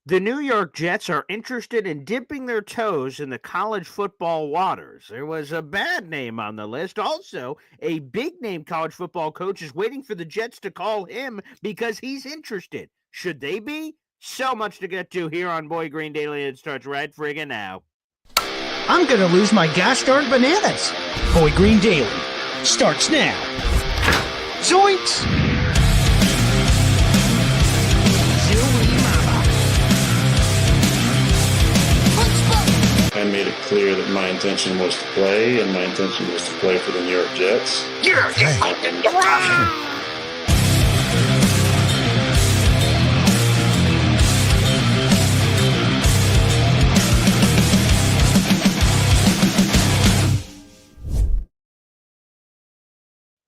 The New York Jets are interested in dipping their toes in the college football waters. There was a bad name on the list. Also, a big name college football coach is waiting for the Jets to call him because he's interested. Should they be? So much to get to here on Boy Green Daily. It starts right friggin' now. I'm gonna lose my gosh darn bananas. Boy Green Daily starts now. Zoinks! I made it clear that my intention was to play, and my intention was to play for the New York Jets.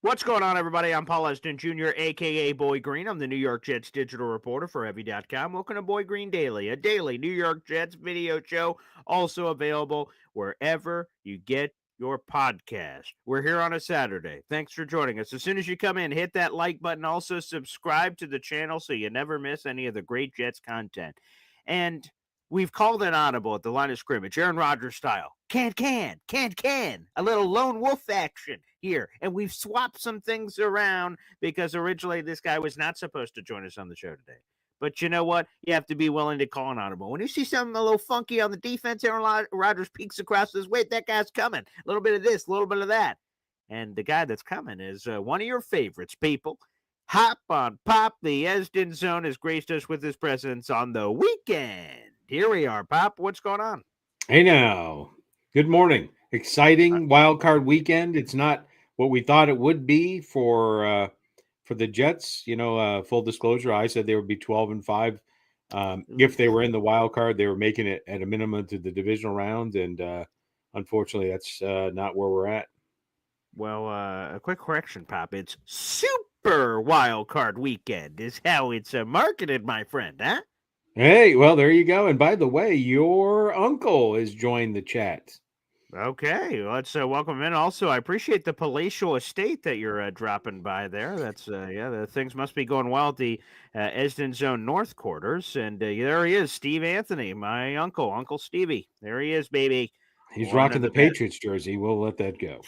What's going on, everybody? I'm Paul Eston Jr., a.k.a. Boy Green. I'm the New York Jets digital reporter for Heavy.com. Welcome to Boy Green Daily, a daily New York Jets video show, also available wherever you get your podcast. We're here on a Saturday. Thanks for joining us. As soon as you come in, hit that like button. Also, subscribe to the channel so you never miss any of the great Jets content. And we've called an audible at the line of scrimmage, Aaron Rodgers style. Can. A little lone wolf action here. And we've swapped some things around because originally this guy was not supposed to join us on the show today. But you know what? You have to be willing to call an audible. When you see something a little funky on the defense, Aaron Rodgers peeks across his way. That guy's coming. A little bit of this, a little bit of that. And the guy that's coming is one of your favorites, people. Hop on Pop. The Esden Zone has graced us with his presence on the weekend. Here we are, Pop. What's going on? Hey now. Good morning. Exciting wild card weekend. It's not what we thought it would be for the Jets. You know, full disclosure, I said they would be 12-5. If they were in the wild card, they were making it at a minimum to the divisional round, and unfortunately, that's not where we're at. Well, a quick correction, Pop. It's super wild card weekend is how it's marketed, my friend, huh? Hey, well, there you go. And by the way, your uncle has joined the chat. Okay, let's welcome him in. Also, I appreciate the palatial estate that you're dropping by there. That's the things must be going well at the Esden Zone North quarters. And there he is, Steve Anthony, my uncle, Uncle Stevie. There he is, baby. He's rocking the Patriots jersey. We'll let that go.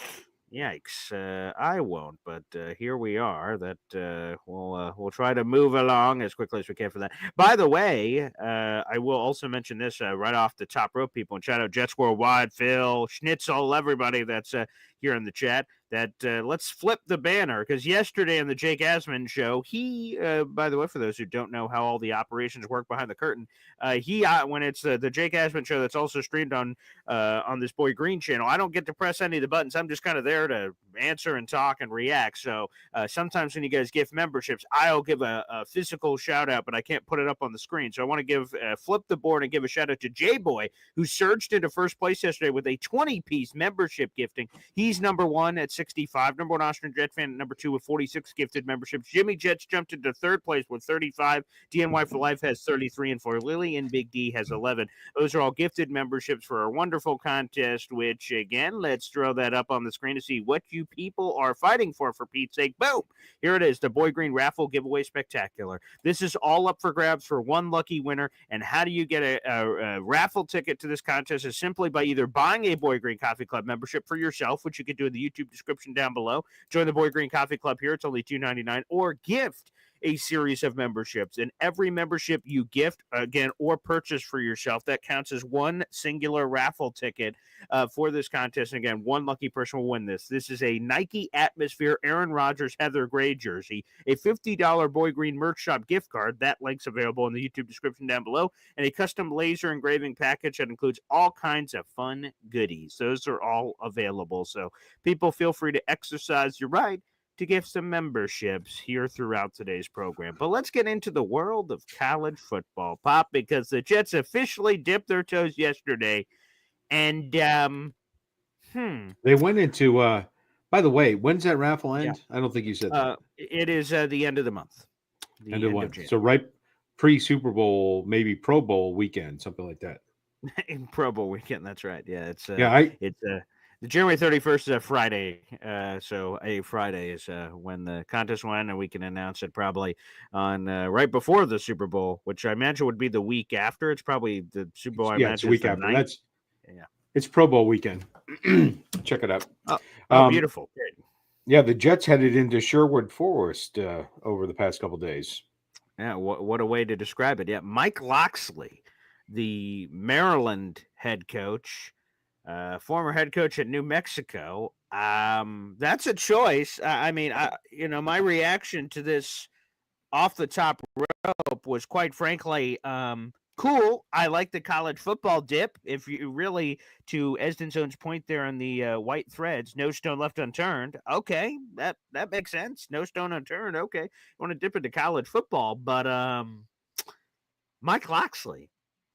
Yikes! I won't, but here we are. That we'll try to move along as quickly as we can for that. By the way, I will also mention this right off the top rope, people, and shout out Jets Worldwide, Phil, Schnitzel, everybody that's here in the chat. That let's flip the banner, because yesterday on the Jake Asman show, he, by the way, for those who don't know how all the operations work behind the curtain, when it's the Jake Asman show that's also streamed on this Boy Green channel, I don't get to press any of the buttons. I'm just kind of there to answer and talk and react. So sometimes when you guys gift memberships, I'll give a physical shout out, but I can't put it up on the screen. So I want to give flip the board and give a shout out to J-Boy, who surged into first place yesterday with a 20-piece membership gifting. He's number one at 65, number one Austrian Jet fan at number two with 46 gifted memberships. Jimmy Jets jumped into third place with 35. DNY for Life has 33, and for Lily and Big D has 11. Those are all gifted memberships for our wonderful contest, which, again, let's throw that up on the screen to see what you people are fighting for Pete's sake. Boom! Here it is, the Boy Green Raffle Giveaway Spectacular. This is all up for grabs for one lucky winner, and how do you get a raffle ticket to this contest is simply by either buying a Boy Green Coffee Club membership for yourself, which you can do in the YouTube description down below. Join the Boy Green Coffee Club here. It's only $2.99, or gift a series of memberships, and every membership you gift again or purchase for yourself, that counts as one singular raffle ticket for this contest. And again, one lucky person will win this. This is a Nike Atmosphere Aaron Rodgers Heather Gray jersey, a $50 Boy Green merch shop gift card, that link's available in the YouTube description down below, and a custom laser engraving package that includes all kinds of fun goodies. Those are all available, so people, feel free to exercise your right to give some memberships here throughout today's program. But let's get into the world of college football, Pop, because the Jets officially dipped their toes yesterday. And they went into by the way, when's that raffle end? Yeah. I don't think you said that. It is the end of the month. End of January. So right pre-Super Bowl, maybe Pro Bowl weekend, something like that. In Pro Bowl weekend, that's right. Yeah, The January 31st is a Friday, so a Friday is when the contest went, and we can announce it probably on right before the Super Bowl, which I imagine would be the week after. It's probably the Super Bowl. I Yeah, it's a imagine is week the after. 9th. Yeah. It's Pro Bowl weekend. Check it out. Beautiful. Great. Yeah, the Jets headed into Sherwood Forest over the past couple days. Yeah, what a way to describe it. Yeah, Mike Locksley, the Maryland head coach, former head coach at New Mexico. That's a choice. I mean, my reaction to this off the top rope was quite frankly cool. I like the college football dip. If you really, to Esdenzone's point there on the white threads, no stone left unturned. Okay, that makes sense. No stone unturned. Okay, you want to dip into college football, but Mike Locksley,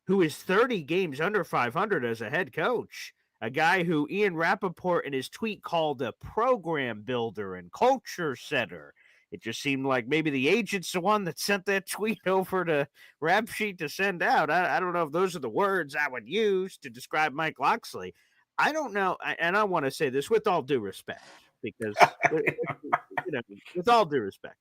who is 30 games under 500 as a head coach, a guy who Ian Rappaport in his tweet called a program builder and culture setter. It just seemed like maybe the agent's the one that sent that tweet over to Rap Sheet to send out. I don't know if those are the words I would use to describe Mike Locksley. I don't know, and I want to say this with all due respect, because with all due respect,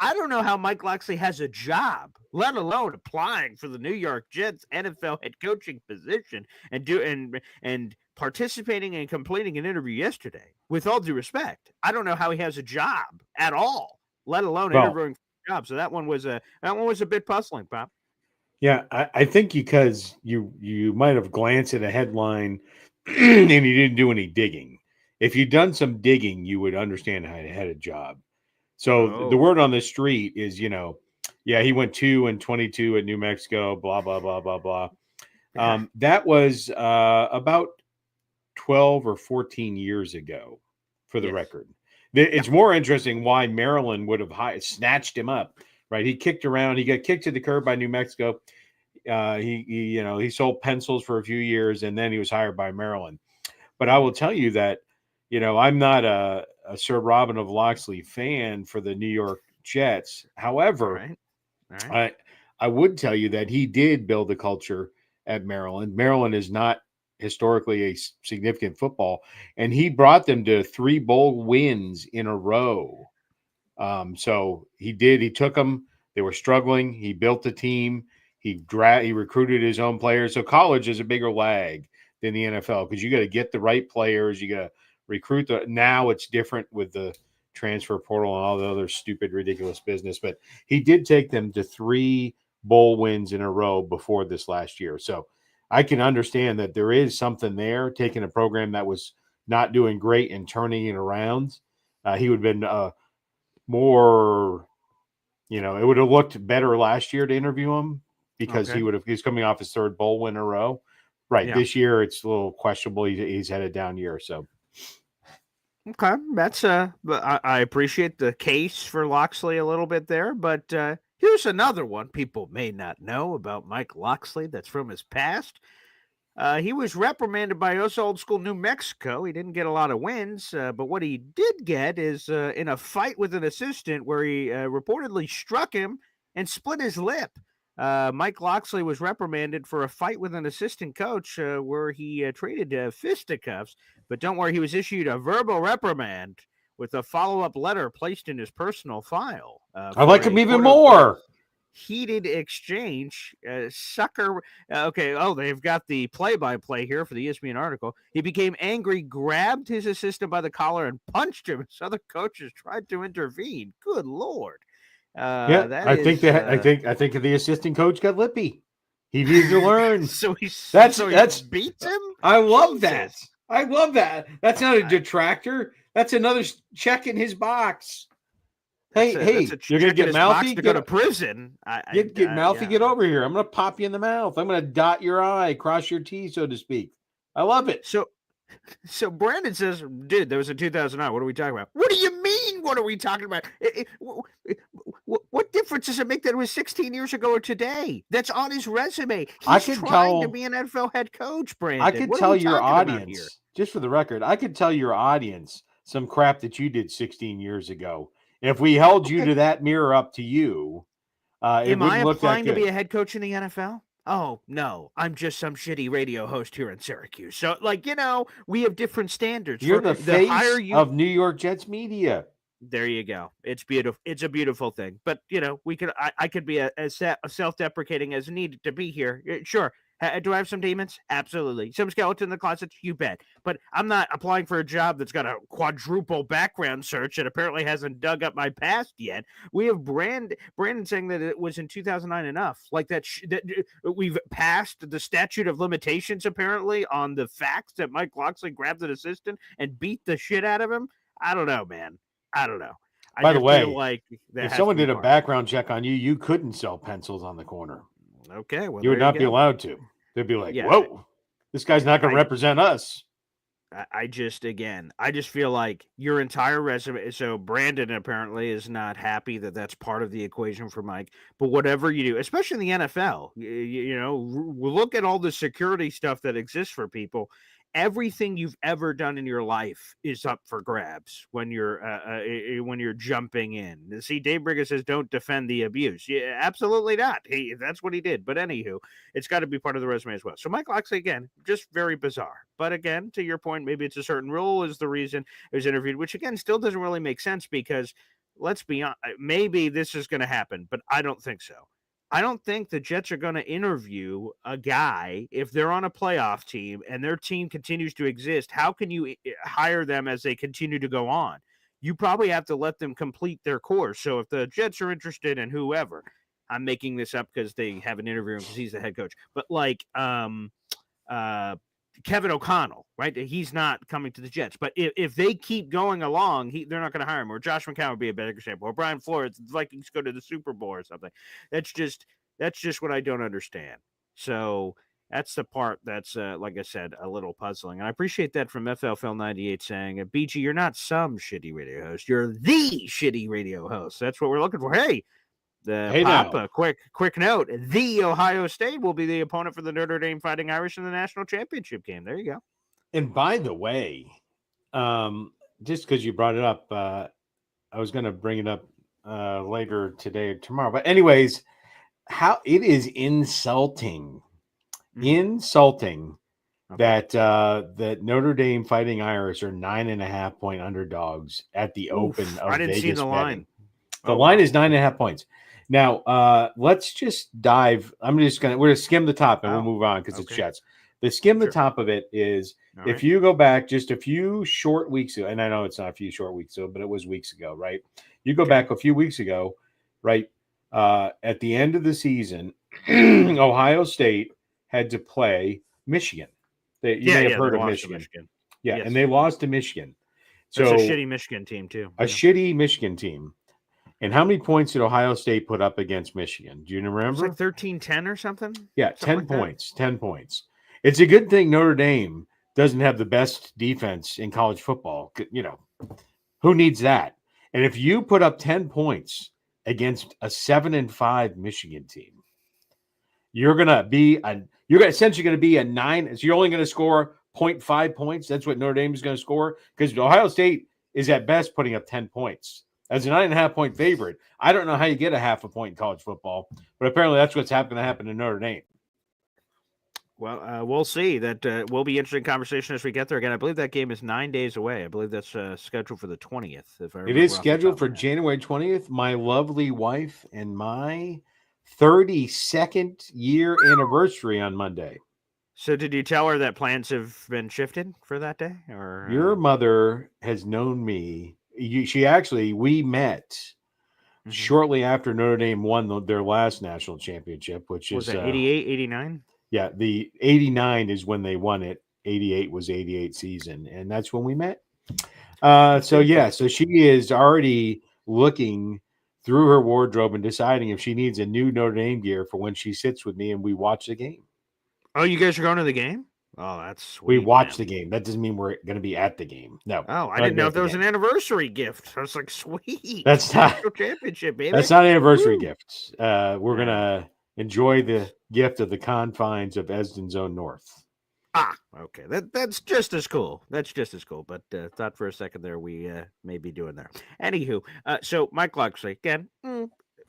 I don't know how Mike Locksley has a job, let alone applying for the New York Jets NFL head coaching position and participating and completing an interview yesterday. With all due respect, I don't know how he has a job at all, let alone interviewing for a job. So that one was a bit puzzling, Pop. Yeah, I think because you might have glanced at a headline and you didn't do any digging. If you'd done some digging, you would understand how he had a job. So the word on the street is, he went 2-22 at New Mexico, blah, blah, blah, blah, blah. That was about 12 or 14 years ago, for the record. It's more interesting why Maryland would have snatched him up, right? He kicked around. He got kicked to the curb by New Mexico. He sold pencils for a few years, and then he was hired by Maryland. But I will tell you that, I'm not a Sir Robin of Locksley fan for the New York Jets. However, All right. I would tell you that he did build a culture at Maryland. Maryland is not historically a significant football, and he brought them to 3 bowl wins in a row. So he took them. They were struggling. He built a team. He recruited his own players. So college is a bigger lag than the NFL because you got to get the right players. You got to recruit now it's different with the transfer portal and all the other stupid, ridiculous business. But he did take them to 3 bowl wins in a row before this last year. So I can understand that there is something there, taking a program that was not doing great and turning it around. He would have been more, it would have looked better last year to interview him because he's coming off his 3rd bowl win in a row. Right. Yeah. This year, it's a little questionable. He's had a down year. So. Okay. That's I appreciate the case for Locksley a little bit there, but here's another one people may not know about Mike Locksley that's from his past. He was reprimanded by us old school New Mexico. He didn't get a lot of wins, but what he did get is in a fight with an assistant where he reportedly struck him and split his lip. Mike Locksley was reprimanded for a fight with an assistant coach where he traded fisticuffs. But don't worry, he was issued a verbal reprimand with a follow-up letter placed in his personal file. I like him even more. Heated exchange, sucker. Okay. Oh, they've got the play-by-play here for the ESPN article. He became angry, grabbed his assistant by the collar, and punched him as other coaches tried to intervene. Good Lord. I think the assistant coach got lippy. He needs to learn. so he beats him. I love that. I love that. That's not a detractor. That's another check in his box. Hey, you're gonna get mouthy to go to prison. Get mouthy. Get over here. I'm gonna pop you in the mouth. I'm gonna dot your I, cross your T, so to speak. I love it. So Brandon says, dude, that was in 2009. What are we talking about? What do you mean? What are we talking about? What difference does it make that it was 16 years ago or today? That's on his resume. He's trying to be an NFL head coach, Brandon. I could tell your audience, just for the record, I could tell your audience some crap that you did 16 years ago. If we held you to that mirror up to you, am I applying to be a head coach in the NFL? Oh, no, I'm just some shitty radio host here in Syracuse. So, like, we have different standards You're for the the higher face you. of New York Jets media. There you go. It's beautiful. It's a beautiful thing. But we could. I could be as self-deprecating as needed to be here. Sure. Do I have some demons? Absolutely. Some skeleton in the closet? You bet. But I'm not applying for a job that's got a quadruple background search that apparently hasn't dug up my past yet. We have Brandon saying that it was in 2009 enough. Like that we've passed the statute of limitations apparently on the facts that Mike Locksley grabbed an assistant and beat the shit out of him. I don't know, man. I don't know. I By the just feel way, like if someone did a background check on you, you couldn't sell pencils on the corner. Okay, well, you would not be allowed to. They'd be like, whoa, this guy's not going to represent us. I just feel like your entire resume. So Brandon apparently is not happy that that's part of the equation for Mike. But whatever you do, especially in the NFL, look at all the security stuff that exists for people. Everything you've ever done in your life is up for grabs when you're jumping in. See, Dave Briggs says, "Don't defend the abuse." Yeah, absolutely not. That's what he did. But anywho, it's got to be part of the resume as well. So Mike Locksley, again, just very bizarre. But again, to your point, maybe it's a certain rule is the reason it was interviewed, which again still doesn't really make sense because let's be honest, maybe this is going to happen, but I don't think so. I don't think the Jets are going to interview a guy if they're on a playoff team and their team continues to exist. How can you hire them as they continue to go on? You probably have to let them complete their course. So if the Jets are interested in whoever, I'm making this up because they have an interview because he's the head coach, but like Kevin O'Connell, right? He's not coming to the Jets. But if they keep going along, they're not going to hire him. Or Josh McCown would be a better example. Or Brian Flores, the Vikings go to the Super Bowl or something. That's just what I don't understand. So that's the part that's, like I said, a little puzzling. And I appreciate that from FFL 98 saying, BG, you're not some shitty radio host. You're the shitty radio host. That's what we're looking for. Hey, a quick note. The Ohio State will be the opponent for the Notre Dame Fighting Irish in the national championship game. There you go. And by the way, just because you brought it up, I was going to bring it up later today or tomorrow. But anyways, how it is insulting that Notre Dame Fighting Irish are 9.5-point underdogs at the Open of I didn't Vegas see the line. The line is 9.5 points. Now, let's just dive. We're going to skim the top and we'll move on because it's Jets. The skim the top of it is if you go back just a few short weeks ago, and I know it's not a few short weeks ago, but it was weeks ago, right? You go back a few weeks ago, right? At the end of the season, Ohio State had to play Michigan. You may have heard of Michigan. Yeah, yes. And they lost to Michigan. So it's a shitty Michigan team, too. Shitty Michigan team. And how many points did Ohio State put up against Michigan? Do you remember? It was like 13-10 or something? Yeah, 10 points. 10 points. It's a good thing Notre Dame doesn't have the best defense in college football. Who needs that? And if you put up 10 points against a 7-5 Michigan team, you're essentially going to be a 9. So you're only going to score 0.5 points. That's what Notre Dame is going to score because Ohio State is at best putting up 10 points. As a 9.5-point favorite, I don't know how you get a half a point in college football, but apparently that's what's going to happen to Notre Dame. Well, we'll see. That will be interesting conversation as we get there. Again, I believe that game is 9 days away. I believe that's scheduled for the 20th. It is scheduled for January 20th. My lovely wife and my 32nd year anniversary on Monday. So did you tell her that plans have been shifted for that day? Or your mother has known me. We met shortly after Notre Dame won their last national championship, which was 88, 89? Yeah, the 89 is when they won it. 88 was 88 season, and that's when we met. So she is already looking through her wardrobe and deciding if she needs a new Notre Dame gear for when she sits with me and we watch the game. Oh, you guys are going to the game? Oh, that's sweet. We watch the game. That doesn't mean we're going to be at the game. No. Oh, I didn't know if there was an anniversary gift. I was like, sweet. That's not championship, baby. That's not an anniversary gift. We're going to enjoy the gift of the confines of Esden's own North. Ah, okay. That's just as cool. That's just as cool. But thought for a second there we may be doing there. Anywho, so Mike Locksley, again,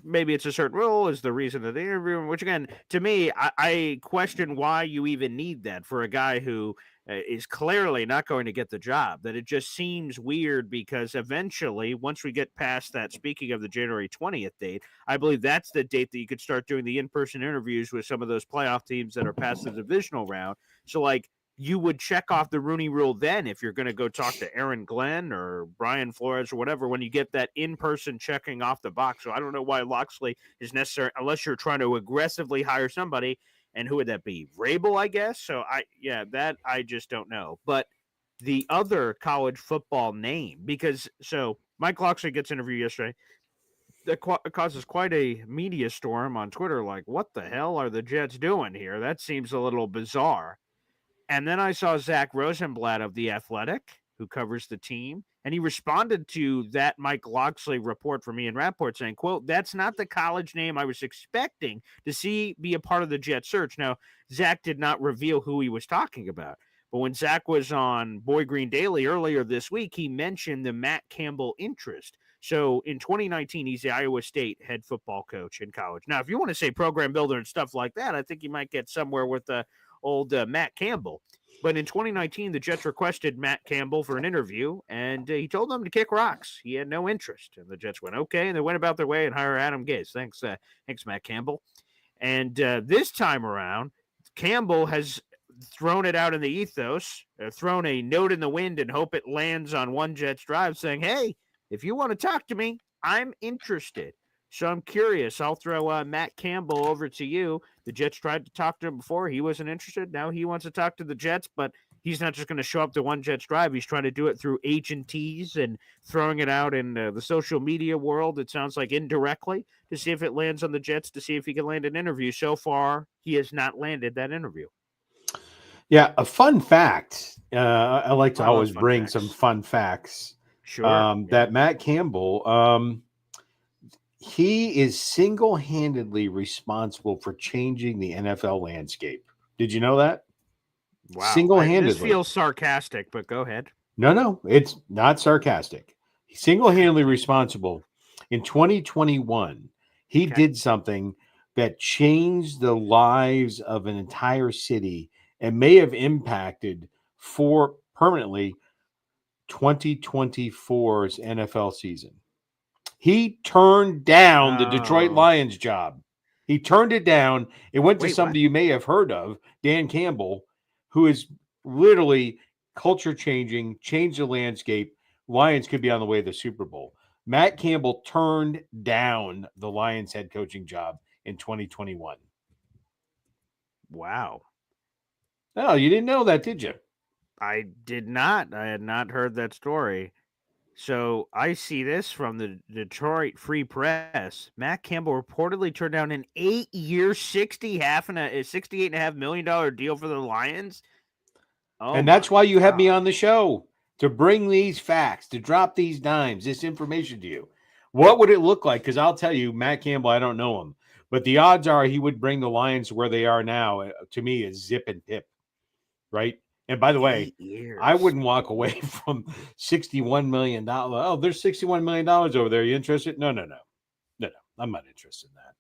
maybe it's a certain rule is the reason that they're interviewing, which again, to me, I question why you even need that for a guy who is clearly not going to get the job. That it just seems weird because eventually, once we get past that, speaking of the January 20th date, I believe that's the date that you could start doing the in-person interviews with some of those playoff teams that are past the divisional round. So like, you would check off the Rooney Rule then if you're going to go talk to Aaron Glenn or Brian Flores or whatever when you get that in-person checking off the box. So I don't know why Locksley is necessary unless you're trying to aggressively hire somebody. And who would that be? Vrabel, I guess. So that I just don't know. But the other college football name, because so Mike Locksley gets interviewed yesterday. That causes quite a media storm on Twitter. Like, what the hell are the Jets doing here? That seems a little bizarre. And then I saw Zach Rosenblatt of The Athletic, who covers the team, and he responded to that Mike Locksley report from Ian Rappaport saying, quote, "That's not the college name I was expecting to see be a part of the Jet search." Now, Zach did not reveal who he was talking about. But when Zach was on Boy Green Daily earlier this week, he mentioned the Matt Campbell interest. So in 2019, he's the Iowa State head football coach in college. Now, if you want to say program builder and stuff like that, I think you might get somewhere with old Matt Campbell. But in 2019, the Jets requested Matt Campbell for an interview, and he told them to kick rocks. He had no interest. And the Jets went, okay, and they went about their way and hired Adam Gase. Thanks, Matt Campbell. And this time around, Campbell has thrown it out in the ethos, thrown a note in the wind and hope it lands on one Jets drive saying, hey, if you want to talk to me, I'm interested. So I'm curious. I'll throw Matt Campbell over to you. The Jets tried to talk to him before. He wasn't interested. Now he wants to talk to the Jets, but he's not just going to show up to one Jets drive. He's trying to do it through H&Ts and throwing it out in the social media world. It sounds like indirectly to see if it lands on the Jets, to see if he can land an interview. So far, he has not landed that interview. Yeah, a fun fact. I like to always bring some fun facts. Sure. That Matt Campbell, he is single-handedly responsible for changing the NFL landscape. Did you know that? Wow. Single-handedly. This feels sarcastic, but go ahead. No, it's not sarcastic. He's single-handedly responsible. In 2021, he did something that changed the lives of an entire city and may have impacted permanently 2024's NFL season. He turned down the Detroit Lions job. He turned it down. It went to somebody you may have heard of, Dan Campbell, who is literally culture changing, changed the landscape. Lions could be on the way to the Super Bowl. Matt Campbell turned down the Lions head coaching job in 2021. Wow. Oh, you didn't know that, did you? I did not. I had not heard that story. So I see this from the Detroit Free Press. Matt Campbell reportedly turned down an 8-year, $68.5 million deal for the Lions. Oh, and that's why you have me on the show, to bring these facts, to drop these dimes, this information to you. What would it look like? Because I'll tell you, Matt Campbell, I don't know him, but the odds are he would bring the Lions where they are now, to me, is zip and pip, right? And by the way, I wouldn't walk away from $61 million. Oh, there's $61 million over there. You interested? No. I'm not interested in that.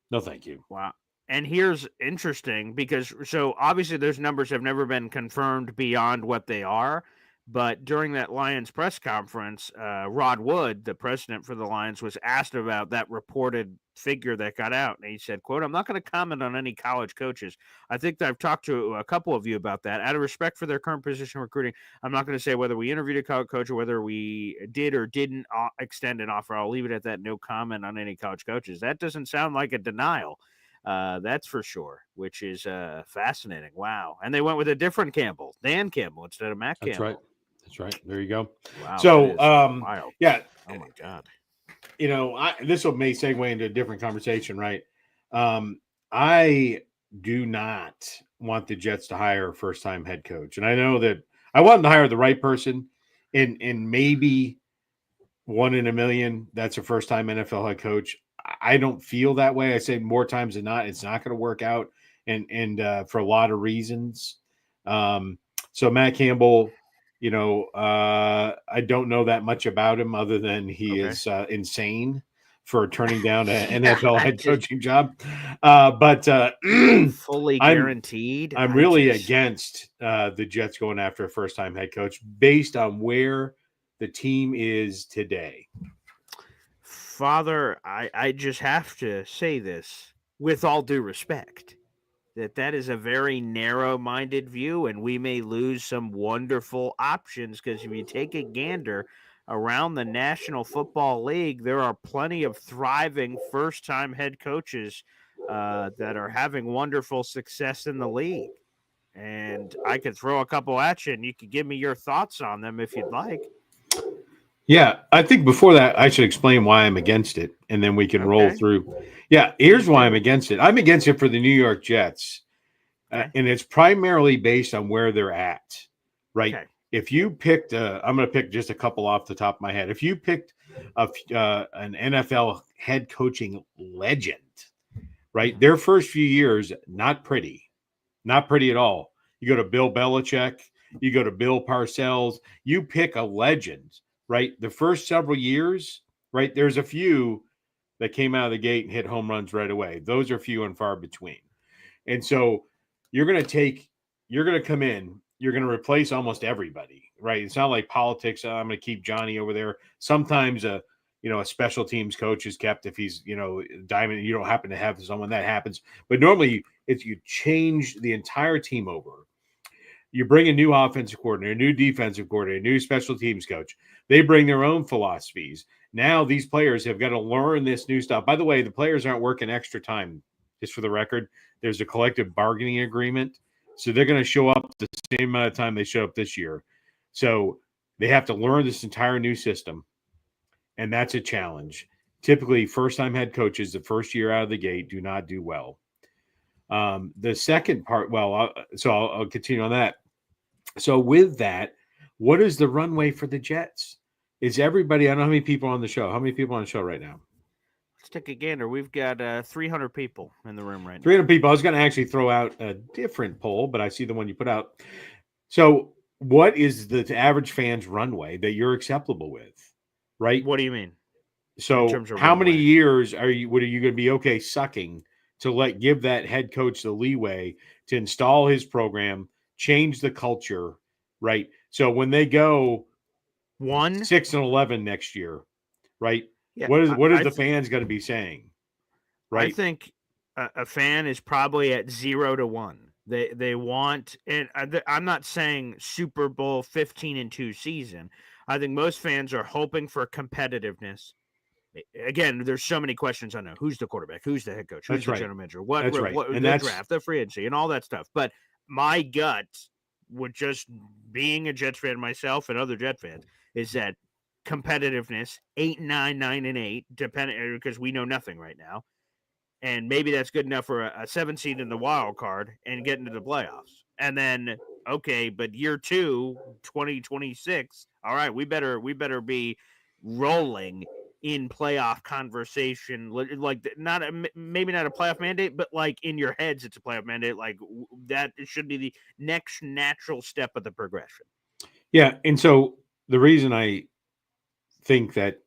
No, thank you. Wow. And here's interesting because so obviously those numbers have never been confirmed beyond what they are. But during that Lions press conference, Rod Wood, the president for the Lions, was asked about that reported figure that got out. And he said, quote, "I'm not going to comment on any college coaches. I think that I've talked to a couple of you about that. Out of respect for their current position recruiting, I'm not going to say whether we interviewed a college coach or whether we did or didn't extend an offer. I'll leave it at that. No comment on any college coaches." That doesn't sound like a denial. That's for sure, which is fascinating. Wow. And they went with a different Campbell, Dan Campbell, instead of Matt Campbell. That's right. That's right. There you go. Wow. So, wild. Yeah. Oh my God. You know, this will may segue into a different conversation, right? I do not want the Jets to hire a first-time head coach, and I know that I want them to hire the right person. In maybe 1 in a million, that's a first-time NFL head coach. I don't feel that way. I say more times than not, it's not going to work out, and for a lot of reasons. So Matt Campbell. You know, I don't know that much about him other than he is insane. for turning down an Yeah, NFL I head just coaching job. But fully I'm guaranteed. I'm I really just against the Jets going after a first-time head coach based on where the team is today. Father, I just have to say this with all due respect. That is a very narrow-minded view, and we may lose some wonderful options because if you take a gander around the National Football League, there are plenty of thriving first-time head coaches that are having wonderful success in the league. And I could throw a couple at you, and you could give me your thoughts on them if you'd like. Yeah, I think before that, I should explain why I'm against it, and then we can roll Okay, through. Yeah, here's please why I'm do. against it. I'm against it for the New York Jets, Okay, and it's primarily based on where they're at, right? okay. If you picked, I'm going to pick just a couple off the top of my head. If you picked an NFL head coaching legend, right, their first few years, not pretty at all. You go to Bill Belichick, you go to Bill Parcells, you pick a legend, right? The first several years, right, there's a few that came out of the gate and hit home runs right away. Those are few and far between. And so you're going to come in, you're going to replace almost everybody, right? It's not like politics. I'm going to keep Johnny over there. Sometimes a special teams coach is kept if he's, diamond, you don't happen to have someone that happens. But normally it's you change the entire team over. You bring a new offensive coordinator, a new defensive coordinator, a new special teams coach. They bring their own philosophies. Now these players have got to learn this new stuff. By the way, the players aren't working extra time. Just for the record, there's a collective bargaining agreement. So they're going to show up the same amount of time they show up this year. So they have to learn this entire new system. And that's a challenge. Typically, first-time head coaches, the first year out of the gate, do not do well. The second part, I'll continue on that. So with that, what is the runway for the Jets? Is everybody, I don't know how many people on the show. How many people on the show right now? Let's take a gander. We've got 300 people in the room right now. 300 people. I was going to actually throw out a different poll, but I see the one you put out. So what is the average fan's runway that you're acceptable with, right? What do you mean? So how many years are you going to be okay sucking to give that head coach the leeway to install his program, change the culture, right? So when they go 6-11 next year, right? Yeah, what is the fans going to be saying? Right. I think a fan is probably at 0-1. They want, and I'm not saying Super Bowl 15-2 season. I think most fans are hoping for competitiveness. Again, there's so many questions I know. Who's the quarterback? Who's the head coach? Who's the general manager? What the draft, the free agency, and all that stuff. But my gut, with just being a Jets fan myself and other Jet fans, is that competitiveness, 8-9, 9-8, depending, because we know nothing right now. And maybe that's good enough for a 7 seed in the wild card and get into the playoffs. And then, okay, but year 2, 2026, all right, we better be rolling in playoff conversation, like maybe not a playoff mandate, but like in your heads, it's a playoff mandate. Like that should be the next natural step of the progression. Yeah. And so the reason I think that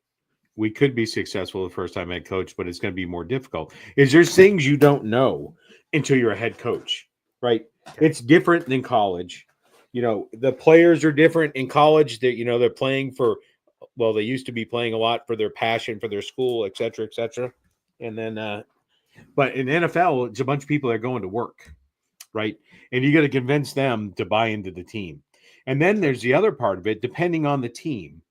we could be successful the first time head coach, but it's going to be more difficult is there's things you don't know until you're a head coach, right? Okay. It's different than college. The players are different in college that, they're playing for, they used to be playing a lot for their passion, for their school, et cetera, et cetera. And then, but in NFL, it's a bunch of people that are going to work, right? And you got to convince them to buy into the team. And then there's the other part of it, depending on the team,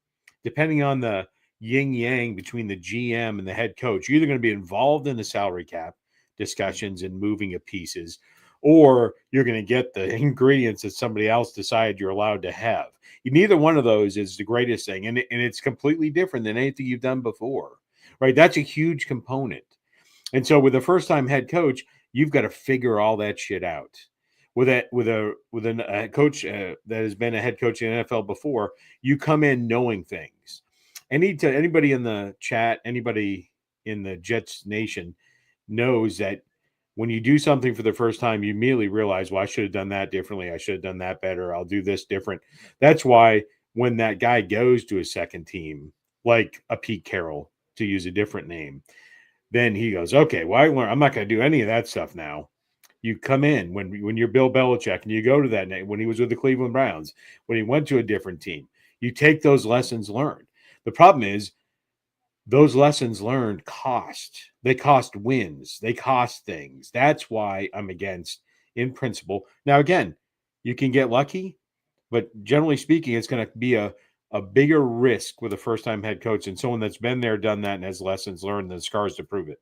depending on the yin yang between the GM and the head coach, you're either going to be involved in the salary cap discussions and moving of pieces, or you're going to get the ingredients that somebody else decided you're allowed to have. Neither one of those is the greatest thing. And it's completely different than anything you've done before, right? That's a huge component. And so with a first-time head coach, you've got to figure all that shit out. With a coach that has been a head coach in the NFL before, you come in knowing things. Anybody in the chat, anybody in the Jets Nation knows that when you do something for the first time, you immediately realize, well, I should have done that differently. I should have done that better. I'll do this different. That's why when that guy goes to a second team, like a Pete Carroll, to use a different name. Then he goes, okay, well, I'm not going to do any of that stuff now. You come in when you're Bill Belichick and you go to that name when he was with the Cleveland Browns, when he went to a different team, you take those lessons learned. The problem is those lessons learned cost. They cost wins. They cost things. That's why I'm against in principle. Now, again, you can get lucky, but generally speaking, it's going to be a bigger risk with a first-time head coach and someone that's been there, done that, and has lessons learned and scars to prove it.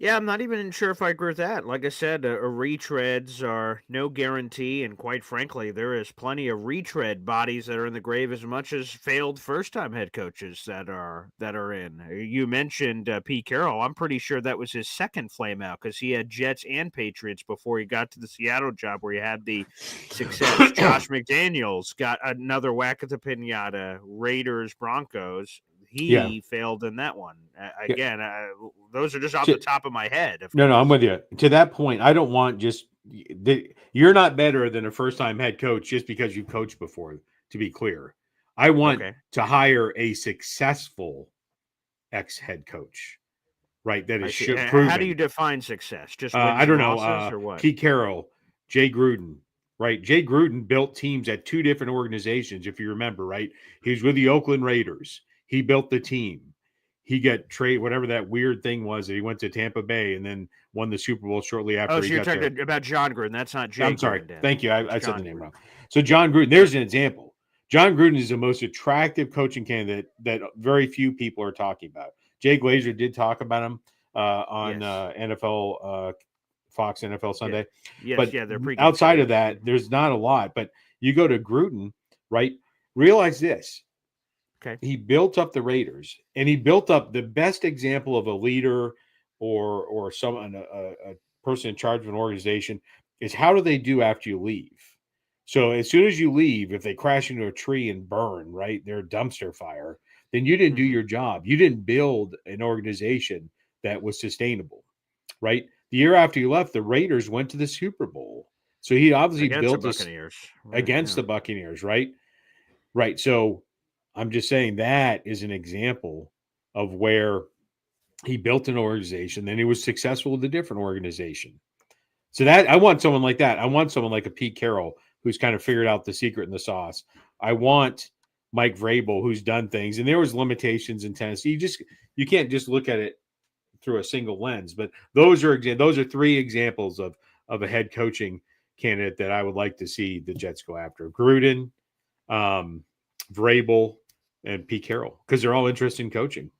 Yeah, I'm not even sure if I agree with that. Like I said, retreads are no guarantee, and quite frankly, there is plenty of retread bodies that are in the grave as much as failed first-time head coaches that are in. You mentioned Pete Carroll. I'm pretty sure that was his second flame out because he had Jets and Patriots before he got to the Seattle job where he had the success. Josh McDaniels got another whack at the pinata. Raiders, Broncos. He failed in that one. Again, those are just off the top of my head. No, I'm with you. To that point, I don't want you're not better than a first-time head coach just because you've coached before, to be clear. I want to hire a successful ex-head coach, right? That is proven. How do you define success? Just wins I don't and know. losses or what? Pete Carroll, Jay Gruden, right? Jay Gruden built teams at two different organizations, if you remember, right? He was with the Oakland Raiders. He built the team. He got traded, whatever that weird thing was that he went to Tampa Bay and then won the Super Bowl shortly after. Oh, so you're talking about John Gruden. That's not Jay. I'm sorry. Gruden, Thank you. I said the name wrong. So John Gruden, there's an example. John Gruden is the most attractive coaching candidate that very few people are talking about. Jay Glazer did talk about him on NFL Fox NFL Sunday. Yes, but they're outside of that, there's not a lot. But you go to Gruden, right? Realize this. Okay. He built up the Raiders, and he built up the best example of a leader or someone, a person in charge of an organization is how do they do after you leave? So as soon as you leave, if they crash into a tree and burn, right, they're a dumpster fire, then you didn't do your job. You didn't build an organization that was sustainable, right? The year after you left, the Raiders went to the Super Bowl. So he obviously built the Buccaneers. Against the Buccaneers, right? Right. So I'm just saying that is an example of where he built an organization, then he was successful with a different organization. So that I want someone like that. I want someone like a Pete Carroll who's kind of figured out the secret in the sauce. I want Mike Vrabel who's done things, and there was limitations in Tennessee. You can't just look at it through a single lens. But those are three examples of a head coaching candidate that I would like to see the Jets go after: Gruden, Vrabel, and Pete Carroll, because they're all interested in coaching.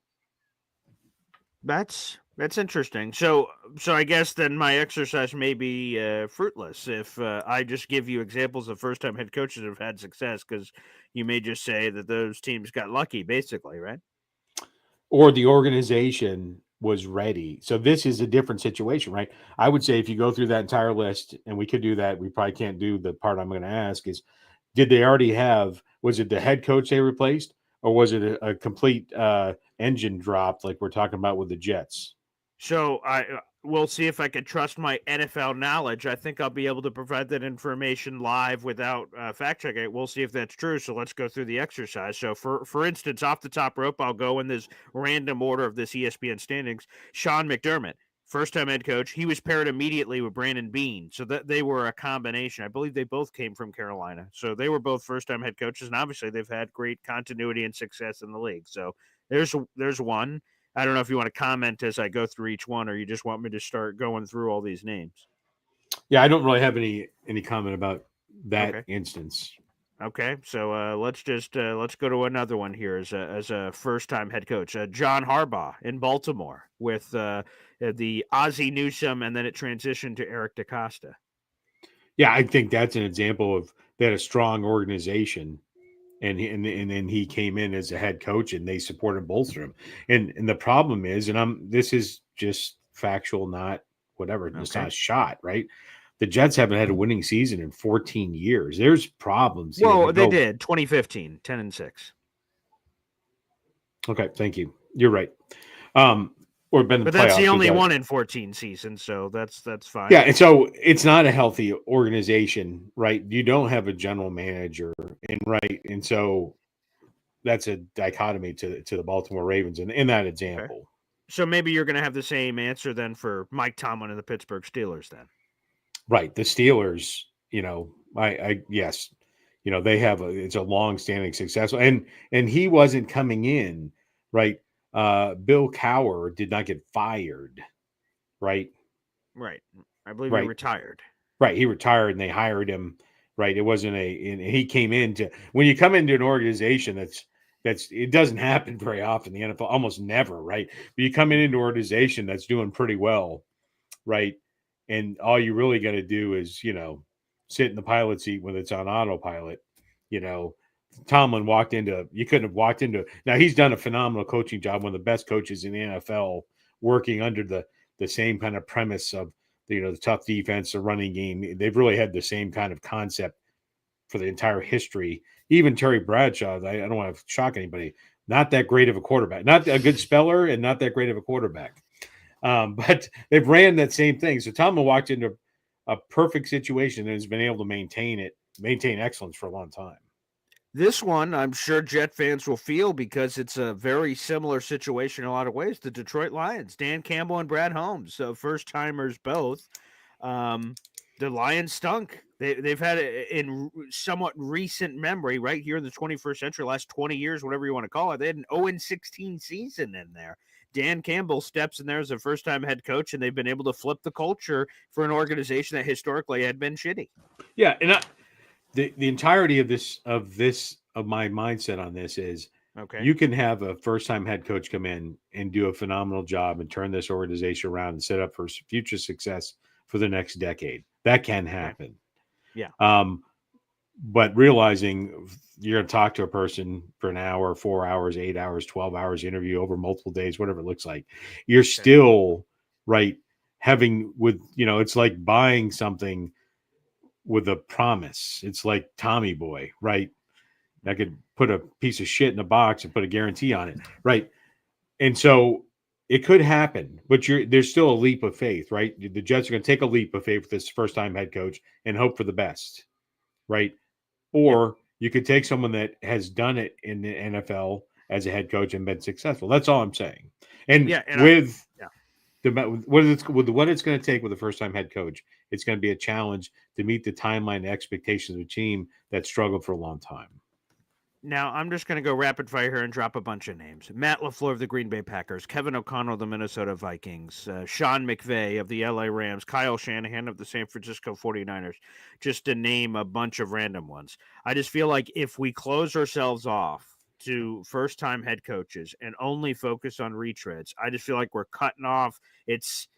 That's interesting. So I guess then my exercise may be fruitless if I just give you examples of first-time head coaches that have had success, because you may just say that those teams got lucky, basically, right? Or the organization was ready. So this is a different situation, right? I would say if you go through that entire list, and we could do that, we probably can't do the part I'm going to ask is, did they already have, was it the head coach they replaced, or was it a complete engine drop like we're talking about with the Jets? So we'll see if I can trust my NFL knowledge. I think I'll be able to provide that information live without fact checking it. We'll see if that's true. So let's go through the exercise. So for instance, off the top rope, I'll go in this random order of this ESPN standings. Sean McDermott, first-time head coach. He was paired immediately with Brandon Beane. So that they were a combination. I believe they both came from Carolina. So they were both first-time head coaches, and obviously they've had great continuity and success in the league. So there's one. I don't know if you want to comment as I go through each one, or you just want me to start going through all these names. Yeah, I don't really have any comment about that instance. Okay, so let's go to another one here as a first-time head coach, John Harbaugh in Baltimore with the Ozzie Newsome, and then it transitioned to Eric DaCosta. Yeah, I think that's an example of they had a strong organization. And then he came in as a head coach, and they supported bolster him. And the problem is, and this is just factual, not whatever. It's not a shot, right? The Jets haven't had a winning season in 14 years. There's problems. Well, they did 2015, 10-6. Okay, thank you. You're right. Or been but that's the only one in 14 seasons, so that's fine. Yeah, and so it's not a healthy organization, right? You don't have a general manager, and so that's a dichotomy to the Baltimore Ravens in that Okay. example. So maybe you're going to have the same answer then for Mike Tomlin and the Pittsburgh Steelers then. Right. The Steelers, I yes, they have it's a long-standing successful, and he wasn't coming in, right? Bill Cowher did not get fired, right? Right. I believe he Right. retired. Right. He retired and they hired him. Right. It wasn't and he came into when you come into an organization that's it doesn't happen very often. The NFL almost never, right? But you come into an organization that's doing pretty well, right? And all you really got to do is, sit in the pilot seat when it's on autopilot. You know, Tomlin you couldn't have walked into. Now he's done a phenomenal coaching job, one of the best coaches in the NFL, working under the same kind of premise of the tough defense, the running game. They've really had the same kind of concept for the entire history. Even Terry Bradshaw, I don't want to shock anybody, not that great of a quarterback, not a good speller, and not that great of a quarterback. But they've ran that same thing. So Tomlin walked into a perfect situation and has been able to maintain excellence for a long time. This one, I'm sure Jet fans will feel because it's a very similar situation in a lot of ways. The Detroit Lions, Dan Campbell and Brad Holmes, first timers both. The Lions stunk. They've had it in somewhat recent memory, right here in the 21st century, last 20 years, whatever you want to call it. They had an 0-16 season in there. Dan Campbell steps in there as a first-time head coach, and they've been able to flip the culture for an organization that historically had been shitty. Yeah, and the entirety of my mindset on this is okay. You can have a first-time head coach come in and do a phenomenal job and turn this organization around and set up for future success for the next decade. That can happen. Okay. Yeah. But realizing you're going to talk to a person for an hour, 4 hours, 8 hours, 12 hours, interview over multiple days, whatever it looks like, you're still right having it's like buying something with a promise. It's like Tommy Boy, right? I could put a piece of shit in a box and put a guarantee on it, right? And so it could happen, but there's still a leap of faith, right? The Jets are going to take a leap of faith with this first-time head coach and hope for the best, right? Or you could take someone that has done it in the NFL as a head coach and been successful. That's all I'm saying. And what it's going to take with a first-time head coach, it's going to be a challenge to meet the timeline and expectations of a team that struggled for a long time. Now, I'm just going to go rapid fire here and drop a bunch of names. Matt LaFleur of the Green Bay Packers, Kevin O'Connell of the Minnesota Vikings, Sean McVay of the LA Rams, Kyle Shanahan of the San Francisco 49ers, just to name a bunch of random ones. I just feel like if we close ourselves off to first-time head coaches and only focus on retreads, I just feel like we're cutting off. It's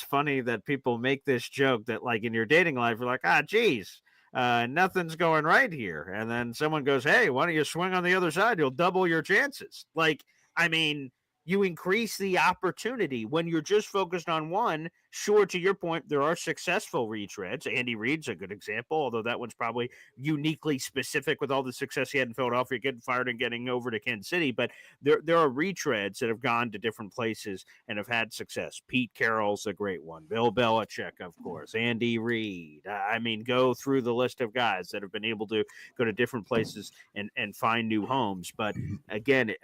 funny that people make this joke that, like, in your dating life, you're like, geez, nothing's going right here. And then someone goes, hey, why don't you swing on the other side? You'll double your chances. Like, I mean, you increase the opportunity when you're just focused on one. Sure, to your point, there are successful retreads. Andy Reid's a good example, although that one's probably uniquely specific with all the success he had in Philadelphia, getting fired and getting over to Kansas City. But there are retreads that have gone to different places and have had success. Pete Carroll's a great one. Bill Belichick, of course. Andy Reid. I mean, go through the list of guys that have been able to go to different places and find new homes. But again,